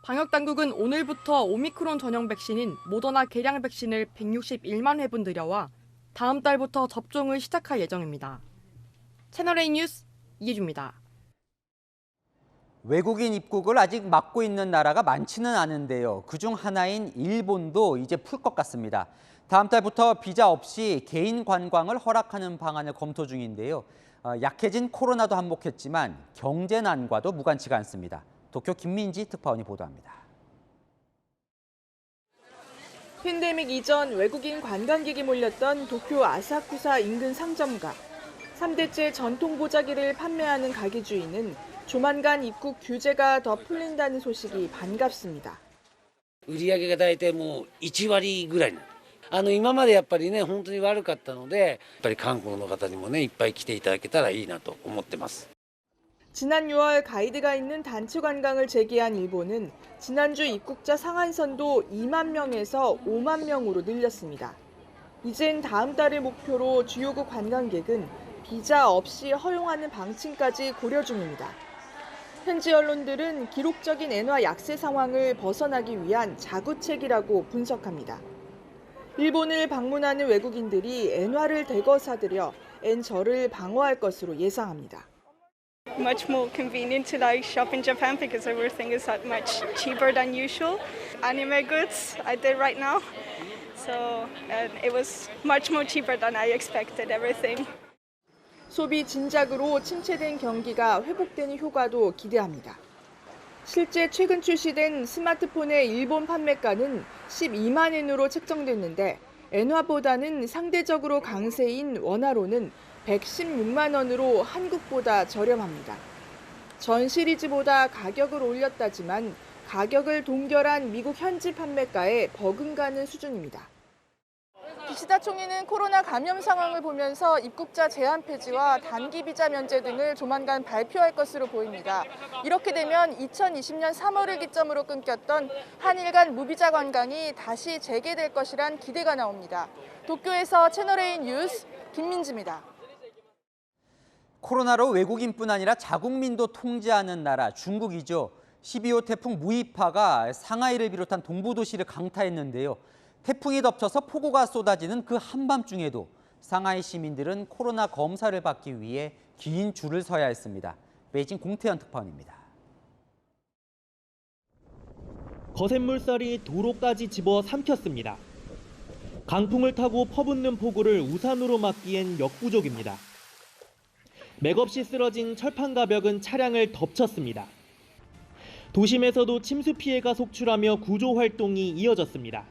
방역 당국은 오늘부터 오미크론 전용 백신인 모더나 개량 백신을 161만 회분 들여와 다음 달부터 접종을 시작할 예정입니다. 채널A 뉴스 이혜주입니다. 외국인 입국을 아직 막고 있는 나라가 많지는 않은데요. 그중 하나인 일본도 이제 풀 것 같습니다. 다음 달부터 비자 없이 개인 관광을 허락하는 방안을 검토 중인데요. 약해진 코로나도 한몫했지만 경제난과도 무관치가 않습니다. 도쿄 김민지 특파원이 보도합니다. 팬데믹 이전 외국인 관광객이 몰렸던 도쿄 아사쿠사 인근 상점가. 3대째 전통 보자기를 판매하는 가게 주인은 조만간 입국 규제가 더 풀린다는 소식이 반갑습니다. 売り上げが大体もう1割ぐらい。今までやっぱりね本当に悪かったので、やっぱり韓国の方にもねいっぱい来ていただけたらいいなと思ってます。 지난 6월 가이드가 있는 단체 관광을 재개한 일본은 지난주 입국자 상한선도 2만 명에서 5만 명으로 늘렸습니다. 이젠 다음 달을 목표로 주요국 관광객은 비자 없이 허용하는 방침까지 고려 중입니다. 현지 언론들은 기록적인 엔화 약세 상황을 벗어나기 위한 자구책이라고 분석합니다. 일본을 방문하는 외국인들이 엔화를 대거 사들여 엔저를 방어할 것으로 예상합니다. Much more convenient to like shop in Japan because everything is that much cheaper than usual. Anime goods I did right now, so it was much more cheaper than I expected everything. 소비 진작으로 침체된 경기가 회복되는 효과도 기대합니다. 실제 최근 출시된 스마트폰의 일본 판매가는 12만 엔으로 책정됐는데 엔화보다는 상대적으로 강세인 원화로는 116만 원으로 한국보다 저렴합니다. 전 시리즈보다 가격을 올렸다지만 가격을 동결한 미국 현지 판매가에 버금가는 수준입니다. 기시다 총리는 코로나 감염 상황을 보면서 입국자 제한 폐지와 단기 비자 면제 등을 조만간 발표할 것으로 보입니다. 이렇게 되면 2020년 3월을 기점으로 끊겼던 한일 간 무비자 관광이 다시 재개될 것이란 기대가 나옵니다. 도쿄에서 채널A 뉴스 김민지입니다. 코로나로 외국인뿐 아니라 자국민도 통제하는 나라 중국이죠. 12호 태풍 무이파가 상하이를 비롯한 동부 도시를 강타했는데요. 태풍이 덮쳐서 폭우가 쏟아지는 그 한밤중에도 상하이 시민들은 코로나 검사를 받기 위해 긴 줄을 서야 했습니다. 베이징 공태현 특파원입니다. 거센 물살이 도로까지 집어 삼켰습니다. 강풍을 타고 퍼붓는 폭우를 우산으로 막기엔 역부족입니다. 맥없이 쓰러진 철판 가벽은 차량을 덮쳤습니다. 도심에서도 침수 피해가 속출하며 구조 활동이 이어졌습니다.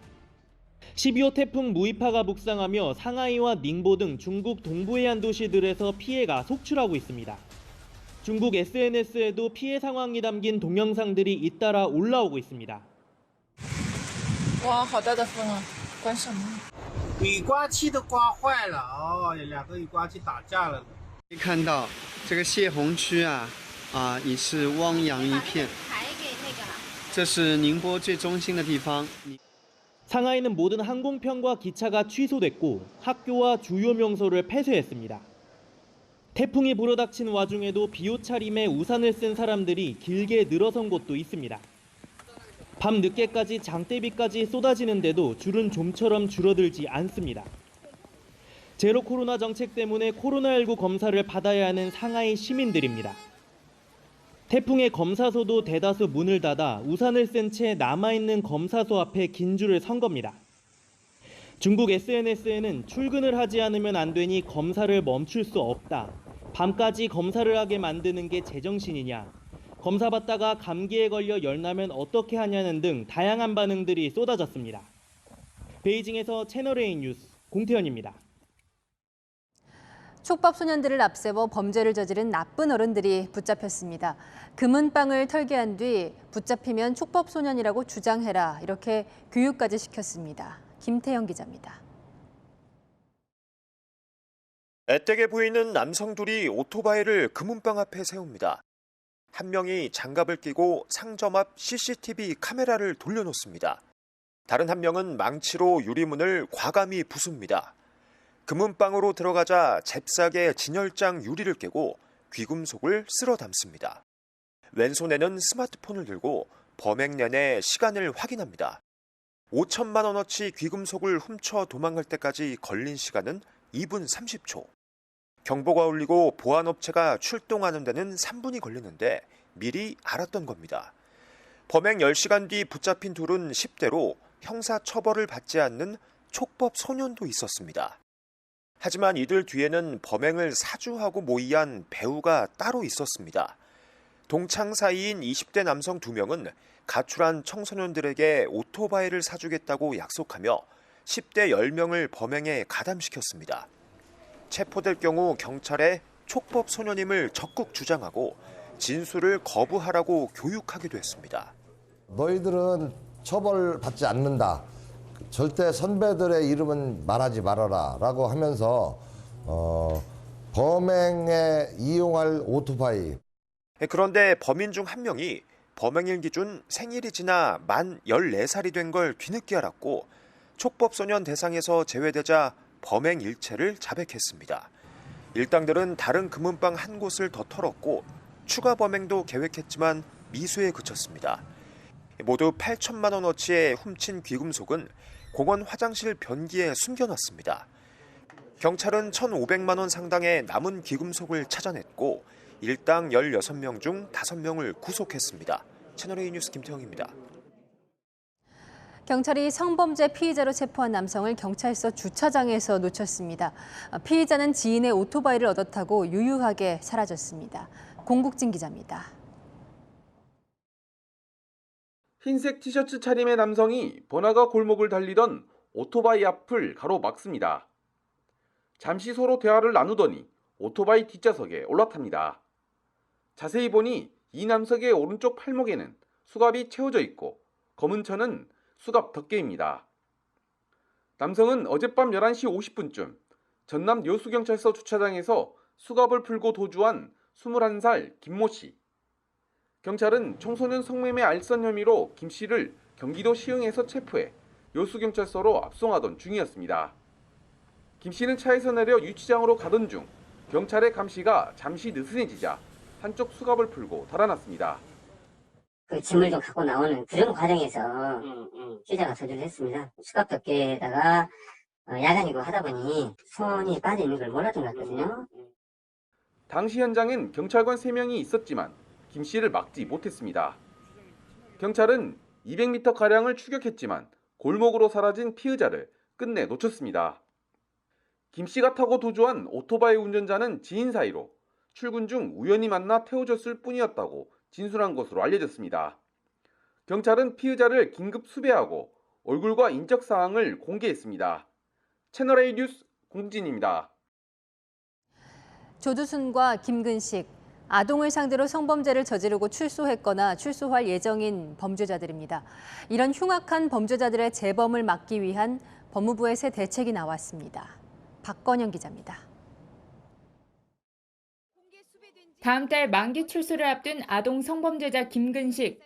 12호 태풍 무이파가 북상하며 상하이와 닝보 등 중국 동부해안 도시들에서 피해가 속출하고 있습니다. 중국 SNS에도 피해 상황이 담긴 동영상들이 잇따라 올라오고 있습니다. 哇，好大的风啊！关什么？雨刮器都刮坏了哦，两个雨刮器打架了。可以看到这个泄洪区啊，已是汪洋一片。这是宁波最中心的地方。 상하이는 모든 항공편과 기차가 취소됐고 학교와 주요 명소를 폐쇄했습니다. 태풍이 불어닥친 와중에도 비옷차림에 우산을 쓴 사람들이 길게 늘어선 곳도 있습니다. 밤 늦게까지 장대비까지 쏟아지는데도 줄은 좀처럼 줄어들지 않습니다. 제로 코로나 정책 때문에 코로나19 검사를 받아야 하는 상하이 시민들입니다. 태풍의 검사소도 대다수 문을 닫아 우산을 쓴 채 남아있는 검사소 앞에 긴 줄을 선 겁니다. 중국 SNS에는 출근을 하지 않으면 안 되니 검사를 멈출 수 없다. 밤까지 검사를 하게 만드는 게 제정신이냐. 검사 받다가 감기에 걸려 열나면 어떻게 하냐는 등 다양한 반응들이 쏟아졌습니다. 베이징에서 채널A 뉴스 공태현입니다. 촉법 소년들을 앞세워 범죄를 저지른 나쁜 어른들이 붙잡혔습니다. 금은방을 털게 한 뒤 붙잡히면 촉법 소년이라고 주장해라 이렇게 교육까지 시켰습니다. 김태영 기자입니다. 애되게 보이는 남성 둘이 오토바이를 금은방 앞에 세웁니다. 한 명이 장갑을 끼고 상점 앞 CCTV 카메라를 돌려놓습니다. 다른 한 명은 망치로 유리문을 과감히 부숩니다. 금은방으로 들어가자 잽싸게 진열장 유리를 깨고 귀금속을 쓸어 담습니다. 왼손에는 스마트폰을 들고 범행 내내 시간을 확인합니다. 5천만 원어치 귀금속을 훔쳐 도망갈 때까지 걸린 시간은 2분 30초. 경보가 울리고 보안업체가 출동하는 데는 3분이 걸리는데 미리 알았던 겁니다. 범행 10시간 뒤 붙잡힌 둘은 10대로 형사처벌을 받지 않는 촉법 소년도 있었습니다. 하지만 이들 뒤에는 범행을 사주하고 모의한 배우가 따로 있었습니다. 동창 사이인 20대 남성 2명은 가출한 청소년들에게 오토바이를 사주겠다고 약속하며 10대 10명을 범행에 가담시켰습니다. 체포될 경우 경찰에 촉법 소년임을 적극 주장하고 진술을 거부하라고 교육하기도 했습니다. 너희들은 처벌받지 않는다. 절대 선배들의 이름은 말하지 말아라 라고 하면서 범행에 이용할 오토바이. 그런데 범인 중 한 명이 범행일 기준 생일이 지나 만 14살이 된 걸 뒤늦게 알았고 촉법소년 대상에서 제외되자 범행 일체를 자백했습니다. 일당들은 다른 금은방 한 곳을 더 털었고 추가 범행도 계획했지만 미수에 그쳤습니다. 모두 8천만 원어치의 훔친 귀금속은 공원 화장실 변기에 숨겨놨습니다. 경찰은 1,500만 원 상당의 남은 귀금속을 찾아냈고 일당 16명 중 5명을 구속했습니다. 채널A 뉴스 김태형입니다. 경찰이 성범죄 피의자로 체포한 남성을 경찰서 주차장에서 놓쳤습니다. 피의자는 지인의 오토바이를 얻어 타고 유유하게 사라졌습니다. 공국진 기자입니다. 흰색 티셔츠 차림의 남성이 번화가 골목을 달리던 오토바이 앞을 가로막습니다. 잠시 서로 대화를 나누더니 오토바이 뒷좌석에 올라탑니다. 자세히 보니 이 남성의 오른쪽 팔목에는 수갑이 채워져 있고 검은 천은 수갑 덮개입니다. 남성은 어젯밤 11시 50분쯤 전남 여수경찰서 주차장에서 수갑을 풀고 도주한 21살 김모 씨. 경찰은 청소년 성매매 알선 혐의로 김 씨를 경기도 시흥에서 체포해 여수경찰서로 압송하던 중이었습니다. 김 씨는 차에서 내려 유치장으로 가던 중 경찰의 감시가 잠시 느슨해지자 한쪽 수갑을 풀고 달아났습니다. 그 짐을 좀 갖고 나오는 그런 과정에서 피해자가 도주를 했습니다. 수갑 덮개에다가 야간이고 하다 보니 손이 빠져 있는 걸 몰랐던 것 같거든요. 당시 현장엔 경찰관 3명이 있었지만 김 씨를 막지 못했습니다. 경찰은 200m가량을 추격했지만 골목으로 사라진 피의자를 끝내 놓쳤습니다. 김 씨가 타고 도주한 오토바이 운전자는 지인 사이로 출근 중 우연히 만나 태워줬을 뿐이었다고 진술한 것으로 알려졌습니다. 경찰은 피의자를 긴급 수배하고 얼굴과 인적 사항을 공개했습니다. 채널A 뉴스 공진입니다. 조두순과 김근식, 아동을 상대로 성범죄를 저지르고 출소했거나 출소할 예정인 범죄자들입니다. 이런 흉악한 범죄자들의 재범을 막기 위한 법무부의 새 대책이 나왔습니다. 박건영 기자입니다. 다음 달 만기 출소를 앞둔 아동 성범죄자 김근식.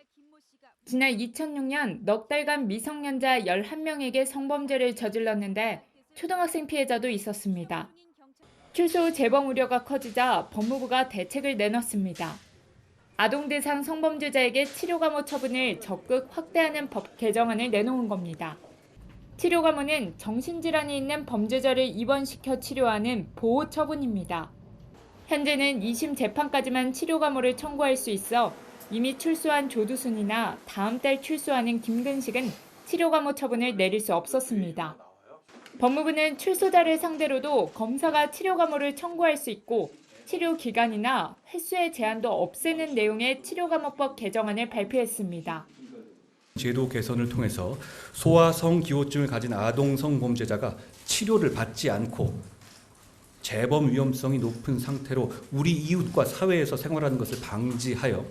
지난 2006년 넉 달간 미성년자 11명에게 성범죄를 저질렀는데 초등학생 피해자도 있었습니다. 출소 후 재범 우려가 커지자 법무부가 대책을 내놨습니다. 아동 대상 성범죄자에게 치료감호 처분을 적극 확대하는 법 개정안을 내놓은 겁니다. 치료감호는 정신질환이 있는 범죄자를 입원시켜 치료하는 보호 처분입니다. 현재는 2심 재판까지만 치료감호를 청구할 수 있어 이미 출소한 조두순이나 다음 달 출소하는 김근식은 치료감호 처분을 내릴 수 없었습니다. 법무부는 출소자를 상대로도 검사가 치료감호를 청구할 수 있고 치료 기간이나 횟수의 제한도 없애는 내용의 치료감호법 개정안을 발표했습니다. 제도 개선을 통해서 소아성 기호증을 가진 아동 성범죄자가 치료를 받지 않고 재범 위험성이 높은 상태로 우리 이웃과 사회에서 생활하는 것을 방지하여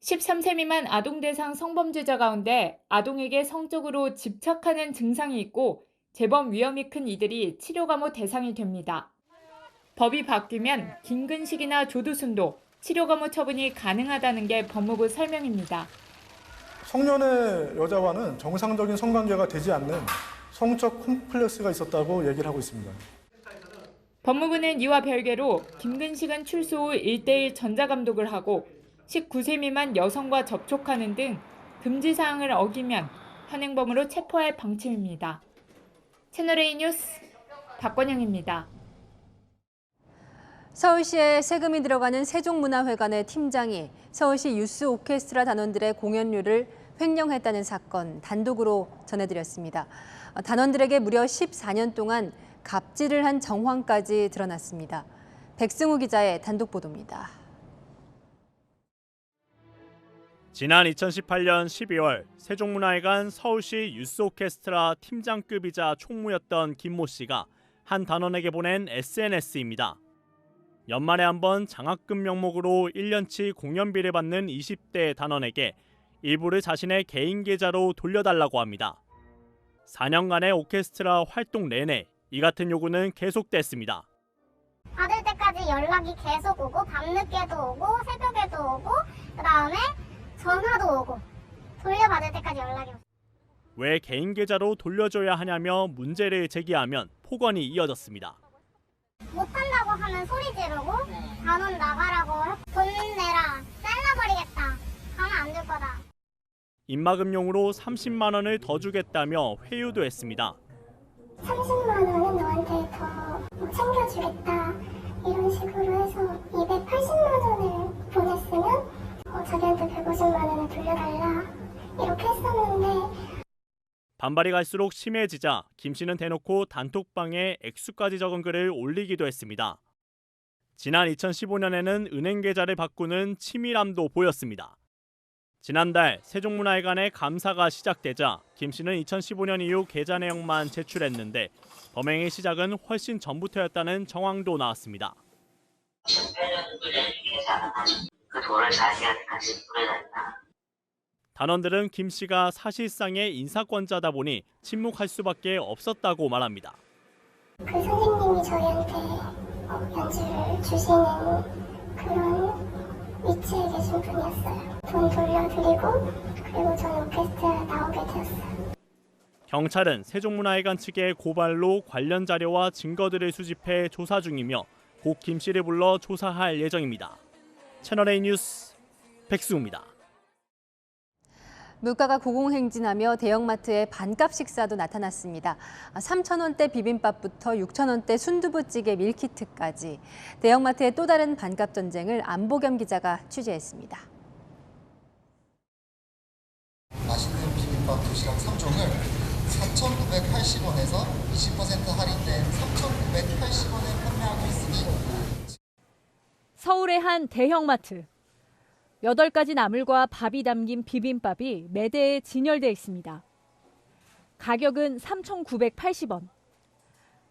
13세 미만 아동 대상 성범죄자 가운데 아동에게 성적으로 집착하는 증상이 있고 재범 위험이 큰 이들이 치료감호 대상이 됩니다. 법이 바뀌면 김근식이나 조두순도 치료감호 처분이 가능하다는 게 법무부 설명입니다. 성년의 여자와는 정상적인 성관계가 되지 않는 성적 콤플렉스가 있었다고 얘기를 하고 있습니다. 법무부는 이와 별개로 김근식은 출소 후 1:1 전자감독을 하고 19세 미만 여성과 접촉하는 등 금지 사항을 어기면 현행범으로 체포할 방침입니다. 채널A 뉴스 박건영입니다. 서울시에 세금이 들어가는 세종문화회관의 팀장이 서울시 유스 오케스트라 단원들의 공연료를 횡령했다는 사건 단독으로 전해드렸습니다. 단원들에게 무려 14년 동안 갑질을 한 정황까지 드러났습니다. 백승우 기자의 단독 보도입니다. 지난 2018년 12월 세종문화회관 서울시 유스 오케스트라 팀장급이자 총무였던 김모 씨가 한 단원에게 보낸 SNS입니다. 연말에 한 번 장학금 명목으로 1년치 공연비를 받는 20대 단원에게 일부를 자신의 개인 계좌로 돌려달라고 합니다. 4년간의 오케스트라 활동 내내 이 같은 요구는 계속됐습니다. 받을 때까지 연락이 계속 오고 밤늦게도 오고 새벽에도 오고 그다음에 전화도 오고 돌려받을 때까지 연락이 오고. 왜 개인 계좌로 돌려줘야 하냐며 문제를 제기하면 폭언이 이어졌습니다. 못한다고 하면 소리 지르고 단원 나가라고 돈 내라 잘라버리겠다 가만 안 둘 거다. 입막음용으로 30만 원을 더 주겠다며 회유도 했습니다. 30만 원은 너한테 더 챙겨주겠다 이런 식으로 해서 280만 원을 보냈으면 자기한테 150만 원을 돌려달라 이렇게 했었는데 반발이 갈수록 심해지자 김 씨는 대놓고 단톡방에 액수까지 적은 글을 올리기도 했습니다. 지난 2015년에는 은행 계좌를 바꾸는 치밀함도 보였습니다. 지난달 세종문화회관의 감사가 시작되자 김 씨는 2015년 이후 계좌 내용만 제출했는데 범행의 시작은 훨씬 전부터였다는 정황도 나왔습니다. 그 돈을 자기한테 같이 뿌려놨다. 단원들은 김 씨가 사실상의 인사권자다 보니 침묵할 수밖에 없었다고 말합니다. 그 선생님이 저희한테 연주를 주시는 그런 위치에 계신 분이었어요. 돈 돌려드리고 그리고 저는 오케스트라에 나오게 되었어요. 경찰은 세종문화회관 측의 고발로 관련 자료와 증거들을 수집해 조사 중이며 곧 김 씨를 불러 조사할 예정입니다. 채널A 뉴스 백수입니다. 물가가 고공행진하며 대형마트의 반값 식사도 나타났습니다. 3,000원대 비빔밥부터 6,000원대 순두부찌개 밀키트까지 대형마트의 또 다른 반값 전쟁을 안보겸 기자가 취재했습니다. 맛있는 비빔밥 도시락 3종을 4,980원에서 20% 할인된 3,980원에 판매하고 있으니 서울의 한 대형마트. 8가지 나물과 밥이 담긴 비빔밥이 매대에 진열돼 있습니다. 가격은 3,980원.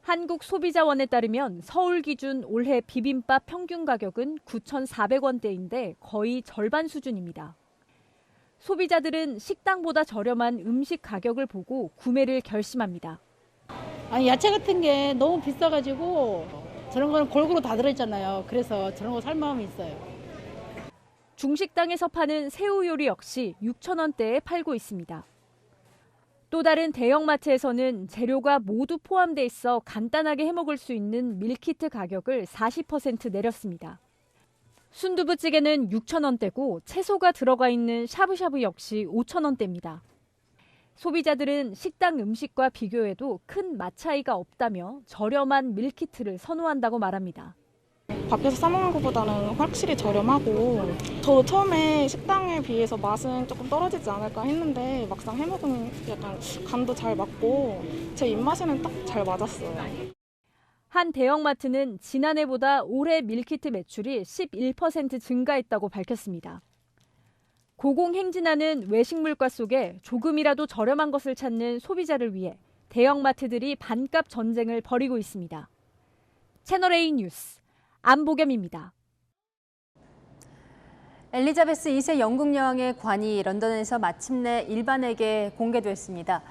한국소비자원에 따르면 서울 기준 올해 비빔밥 평균 가격은 9,400원대인데 거의 절반 수준입니다. 소비자들은 식당보다 저렴한 음식 가격을 보고 구매를 결심합니다. 아니 야채 같은 게 너무 비싸가지고 저런 거는 골고루 다 들어있잖아요. 그래서 저런 거 살 마음이 있어요. 중식당에서 파는 새우 요리 역시 6,000원대에 팔고 있습니다. 또 다른 대형마트에서는 재료가 모두 포함돼 있어 간단하게 해먹을 수 있는 밀키트 가격을 40% 내렸습니다. 순두부찌개는 6,000원대고 채소가 들어가 있는 샤브샤브 역시 5,000원대입니다. 소비자들은 식당 음식과 비교해도 큰 맛 차이가 없다며 저렴한 밀키트를 선호한다고 말합니다. 밖에서 사 먹는 것보다는 확실히 저렴하고 저도 처음에 식당에 비해서 맛은 조금 떨어지지 않을까 했는데 막상 해먹으면 약간 간도 잘 맞고 제 입맛에는 딱 잘 맞았어요. 한 대형마트는 지난해보다 올해 밀키트 매출이 11% 증가했다고 밝혔습니다. 고공행진하는 외식 물가 속에 조금이라도 저렴한 것을 찾는 소비자를 위해 대형마트들이 반값 전쟁을 벌이고 있습니다. 채널A 뉴스 안보겸입니다. 엘리자베스 2세 영국 여왕의 관이 런던에서 마침내 일반에게 공개됐습니다.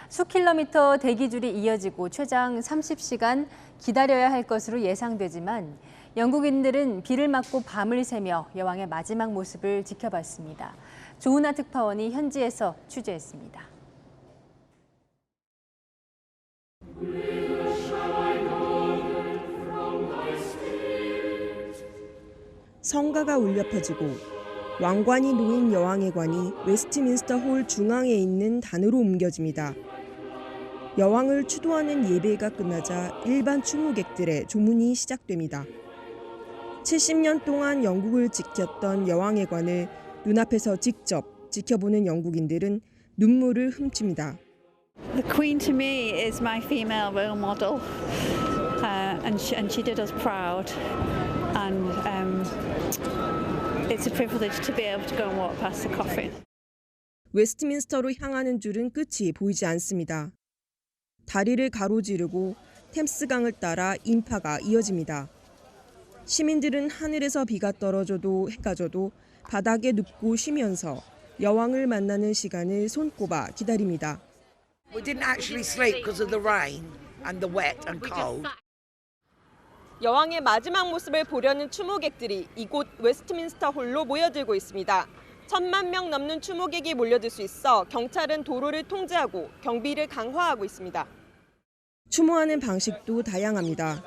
수킬로미터 대기줄이 이어지고 최장 30시간 기다려야 할 것으로 예상되지만 영국인들은 비를 맞고 밤을 새며 여왕의 마지막 모습을 지켜봤습니다. 조은하 특파원이 현지에서 취재했습니다. 성가가 울려 퍼지고 왕관이 놓인 여왕의 관이 웨스트민스터 홀 중앙에 있는 단으로 옮겨집니다. 여왕을 추도하는 예배가 끝나자 일반 추모객들의 조문이 시작됩니다. 70년 동안 영국을 지켰던 여왕의 관을 눈앞에서 직접 지켜보는 영국인들은 눈물을 훔칩니다. The Queen to me is my female role model, and she did us proud. And it's a privilege to be able to go and walk past the coffin. 웨스트민스터로 향하는 줄은 끝이 보이지 않습니다. 다리를 가로지르고 템스강을 따라 인파가 이어집니다. 시민들은 하늘에서 비가 떨어져도 해가 져도 바닥에 눕고 쉬면서 여왕을 만나는 시간을 손꼽아 기다립니다. We didn't actually sleep because of the rain and the wet and cold. 여왕의 마지막 모습을 보려는 추모객들이 이곳 웨스트민스터 홀로 모여들고 있습니다. 1,000만 명 넘는 추모객이 몰려들 수 있어 경찰은 도로를 통제하고 경비를 강화하고 있습니다. 추모하는 방식도 다양합니다.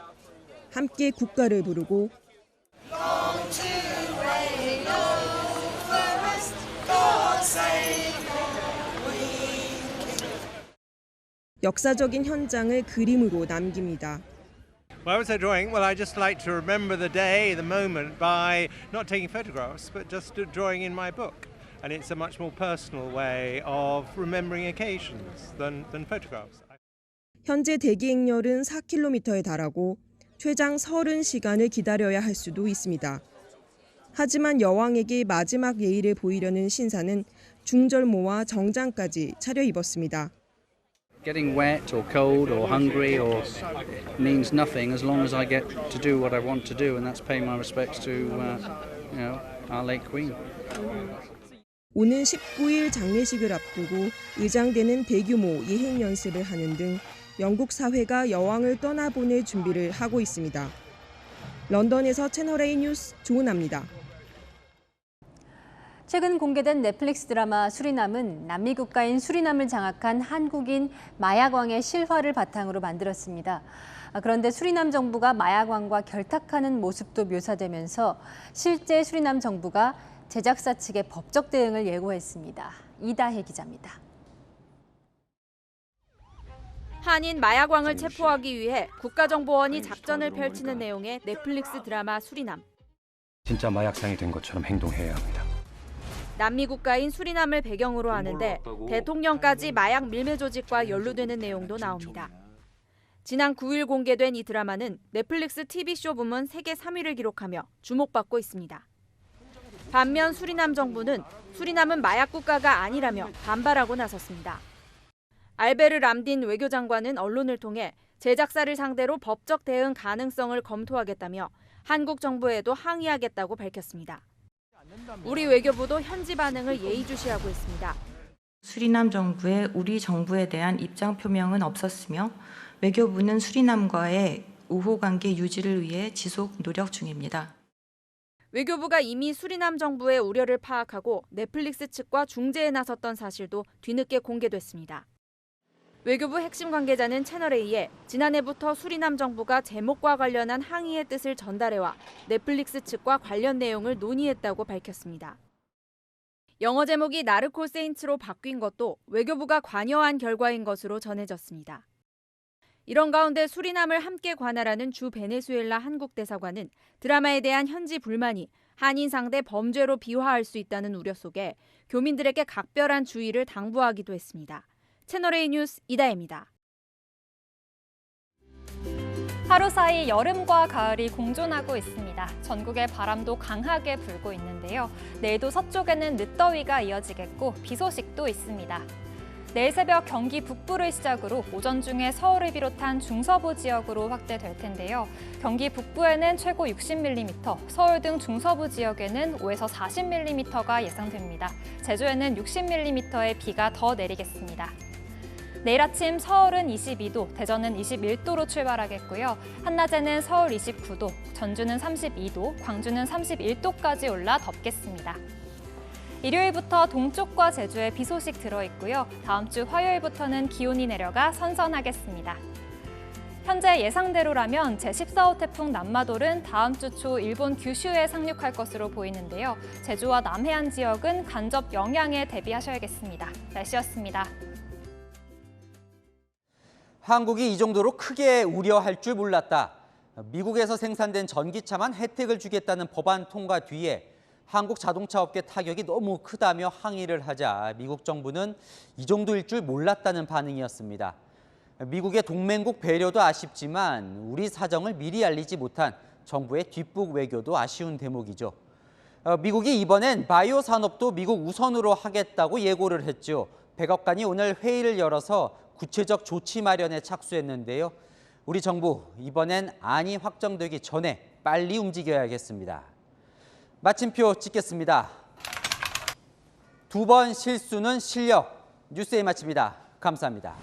함께 국가를 부르고 역사적인 현장을 그림으로 남깁니다. Why was I drawing? Well, I just like to remember the day, the moment, by not taking photographs, but just drawing in my book. And it's a much more personal way of remembering occasions than photographs. 현재 대기 행렬은 4km에 달하고 최장 30시간을 기다려야 할 수도 있습니다. 하지만 여왕에게 마지막 예의를 보이려는 신사는 중절모와 정장까지 차려입었습니다. Getting wet or cold or hungry or means nothing as long as I get to do what I want to do, and that's pay my respects to, our late Queen. 오는 19일 장례식을 앞두고 의장대는 대규모 예행 연습을 하는 등 영국 사회가 여왕을 떠나보낼 준비를 하고 있습니다. 런던에서 채널A 뉴스 조은아입니다. 최근 공개된 넷플릭스 드라마 수리남은 남미 국가인 수리남을 장악한 한국인 마약왕의 실화를 바탕으로 만들었습니다. 그런데 수리남 정부가 마약왕과 결탁하는 모습도 묘사되면서 실제 수리남 정부가 제작사 측의 법적 대응을 예고했습니다. 이다혜 기자입니다. 한인 마약왕을 체포하기 위해 국가정보원이 작전을 펼치는 내용의 넷플릭스 드라마 수리남. 진짜 마약상이 된 것처럼 행동해야 합니다. 남미 국가인 수리남을 배경으로 하는데 대통령까지 마약 밀매 조직과 연루되는 내용도 나옵니다. 지난 9일 공개된 이 드라마는 넷플릭스 TV쇼 부문 세계 3위를 기록하며 주목받고 있습니다. 반면 수리남 정부는 수리남은 마약 국가가 아니라며 반발하고 나섰습니다. 알베르 람딘 외교장관은 언론을 통해 제작사를 상대로 법적 대응 가능성을 검토하겠다며 한국 정부에도 항의하겠다고 밝혔습니다. 우리 외교부도 현지 반응을 예의주시하고 있습니다. 수리남 정부의 우리 정부에 대한 입장 표명은 없었으며 외교부는 수리남과의 우호 관계 유지를 위해 지속 노력 중입니다. 외교부가 이미 수리남 정부의 우려를 파악하고 넷플릭스 측과 중재에 나섰던 사실도 뒤늦게 공개됐습니다. 외교부 핵심 관계자는 채널A에 지난해부터 수리남 정부가 제목과 관련한 항의의 뜻을 전달해와 넷플릭스 측과 관련 내용을 논의했다고 밝혔습니다. 영어 제목이 나르코 세인츠로 바뀐 것도 외교부가 관여한 결과인 것으로 전해졌습니다. 이런 가운데 수리남을 함께 관할하는 주 베네수엘라 한국 대사관은 드라마에 대한 현지 불만이 한인 상대 범죄로 비화할 수 있다는 우려 속에 교민들에게 각별한 주의를 당부하기도 했습니다. 채널A 뉴스 이다혜입니다. 하루 사이 여름과 가을이 공존하고 있습니다. 전국에 바람도 강하게 불고 있는데요. 내일도 서쪽에는 늦더위가 이어지겠고 비 소식도 있습니다. 내일 새벽 경기 북부를 시작으로 오전 중에 서울을 비롯한 중서부 지역으로 확대될 텐데요. 경기 북부에는 최고 60mm, 서울 등 중서부 지역에는 5에서 40mm가 예상됩니다. 제주에는 60mm의 비가 더 내리겠습니다. 내일 아침 서울은 22도, 대전은 21도로 출발하겠고요. 한낮에는 서울 29도, 전주는 32도, 광주는 31도까지 올라 덥겠습니다. 일요일부터 동쪽과 제주에 비 소식 들어있고요. 다음 주 화요일부터는 기온이 내려가 선선하겠습니다. 현재 예상대로라면 제14호 태풍 남마돌은 다음 주 초 일본 규슈에 상륙할 것으로 보이는데요. 제주와 남해안 지역은 간접 영향에 대비하셔야겠습니다. 날씨였습니다. 한국이 이 정도로 크게 우려할 줄 몰랐다. 미국에서 생산된 전기차만 혜택을 주겠다는 법안 통과 뒤에 한국 자동차 업계 타격이 너무 크다며 항의를 하자 미국 정부는 이 정도일 줄 몰랐다는 반응이었습니다. 미국의 동맹국 배려도 아쉽지만 우리 사정을 미리 알리지 못한 정부의 뒷북 외교도 아쉬운 대목이죠. 미국이 이번엔 바이오 산업도 미국 우선으로 하겠다고 예고를 했죠. 백악관이 오늘 회의를 열어서 구체적 조치 마련에 착수했는데요. 우리 정부 이번엔 안이 확정되기 전에 빨리 움직여야겠습니다. 마침표 찍겠습니다. 2번 실수는 실력. 뉴스에 마칩니다. 감사합니다.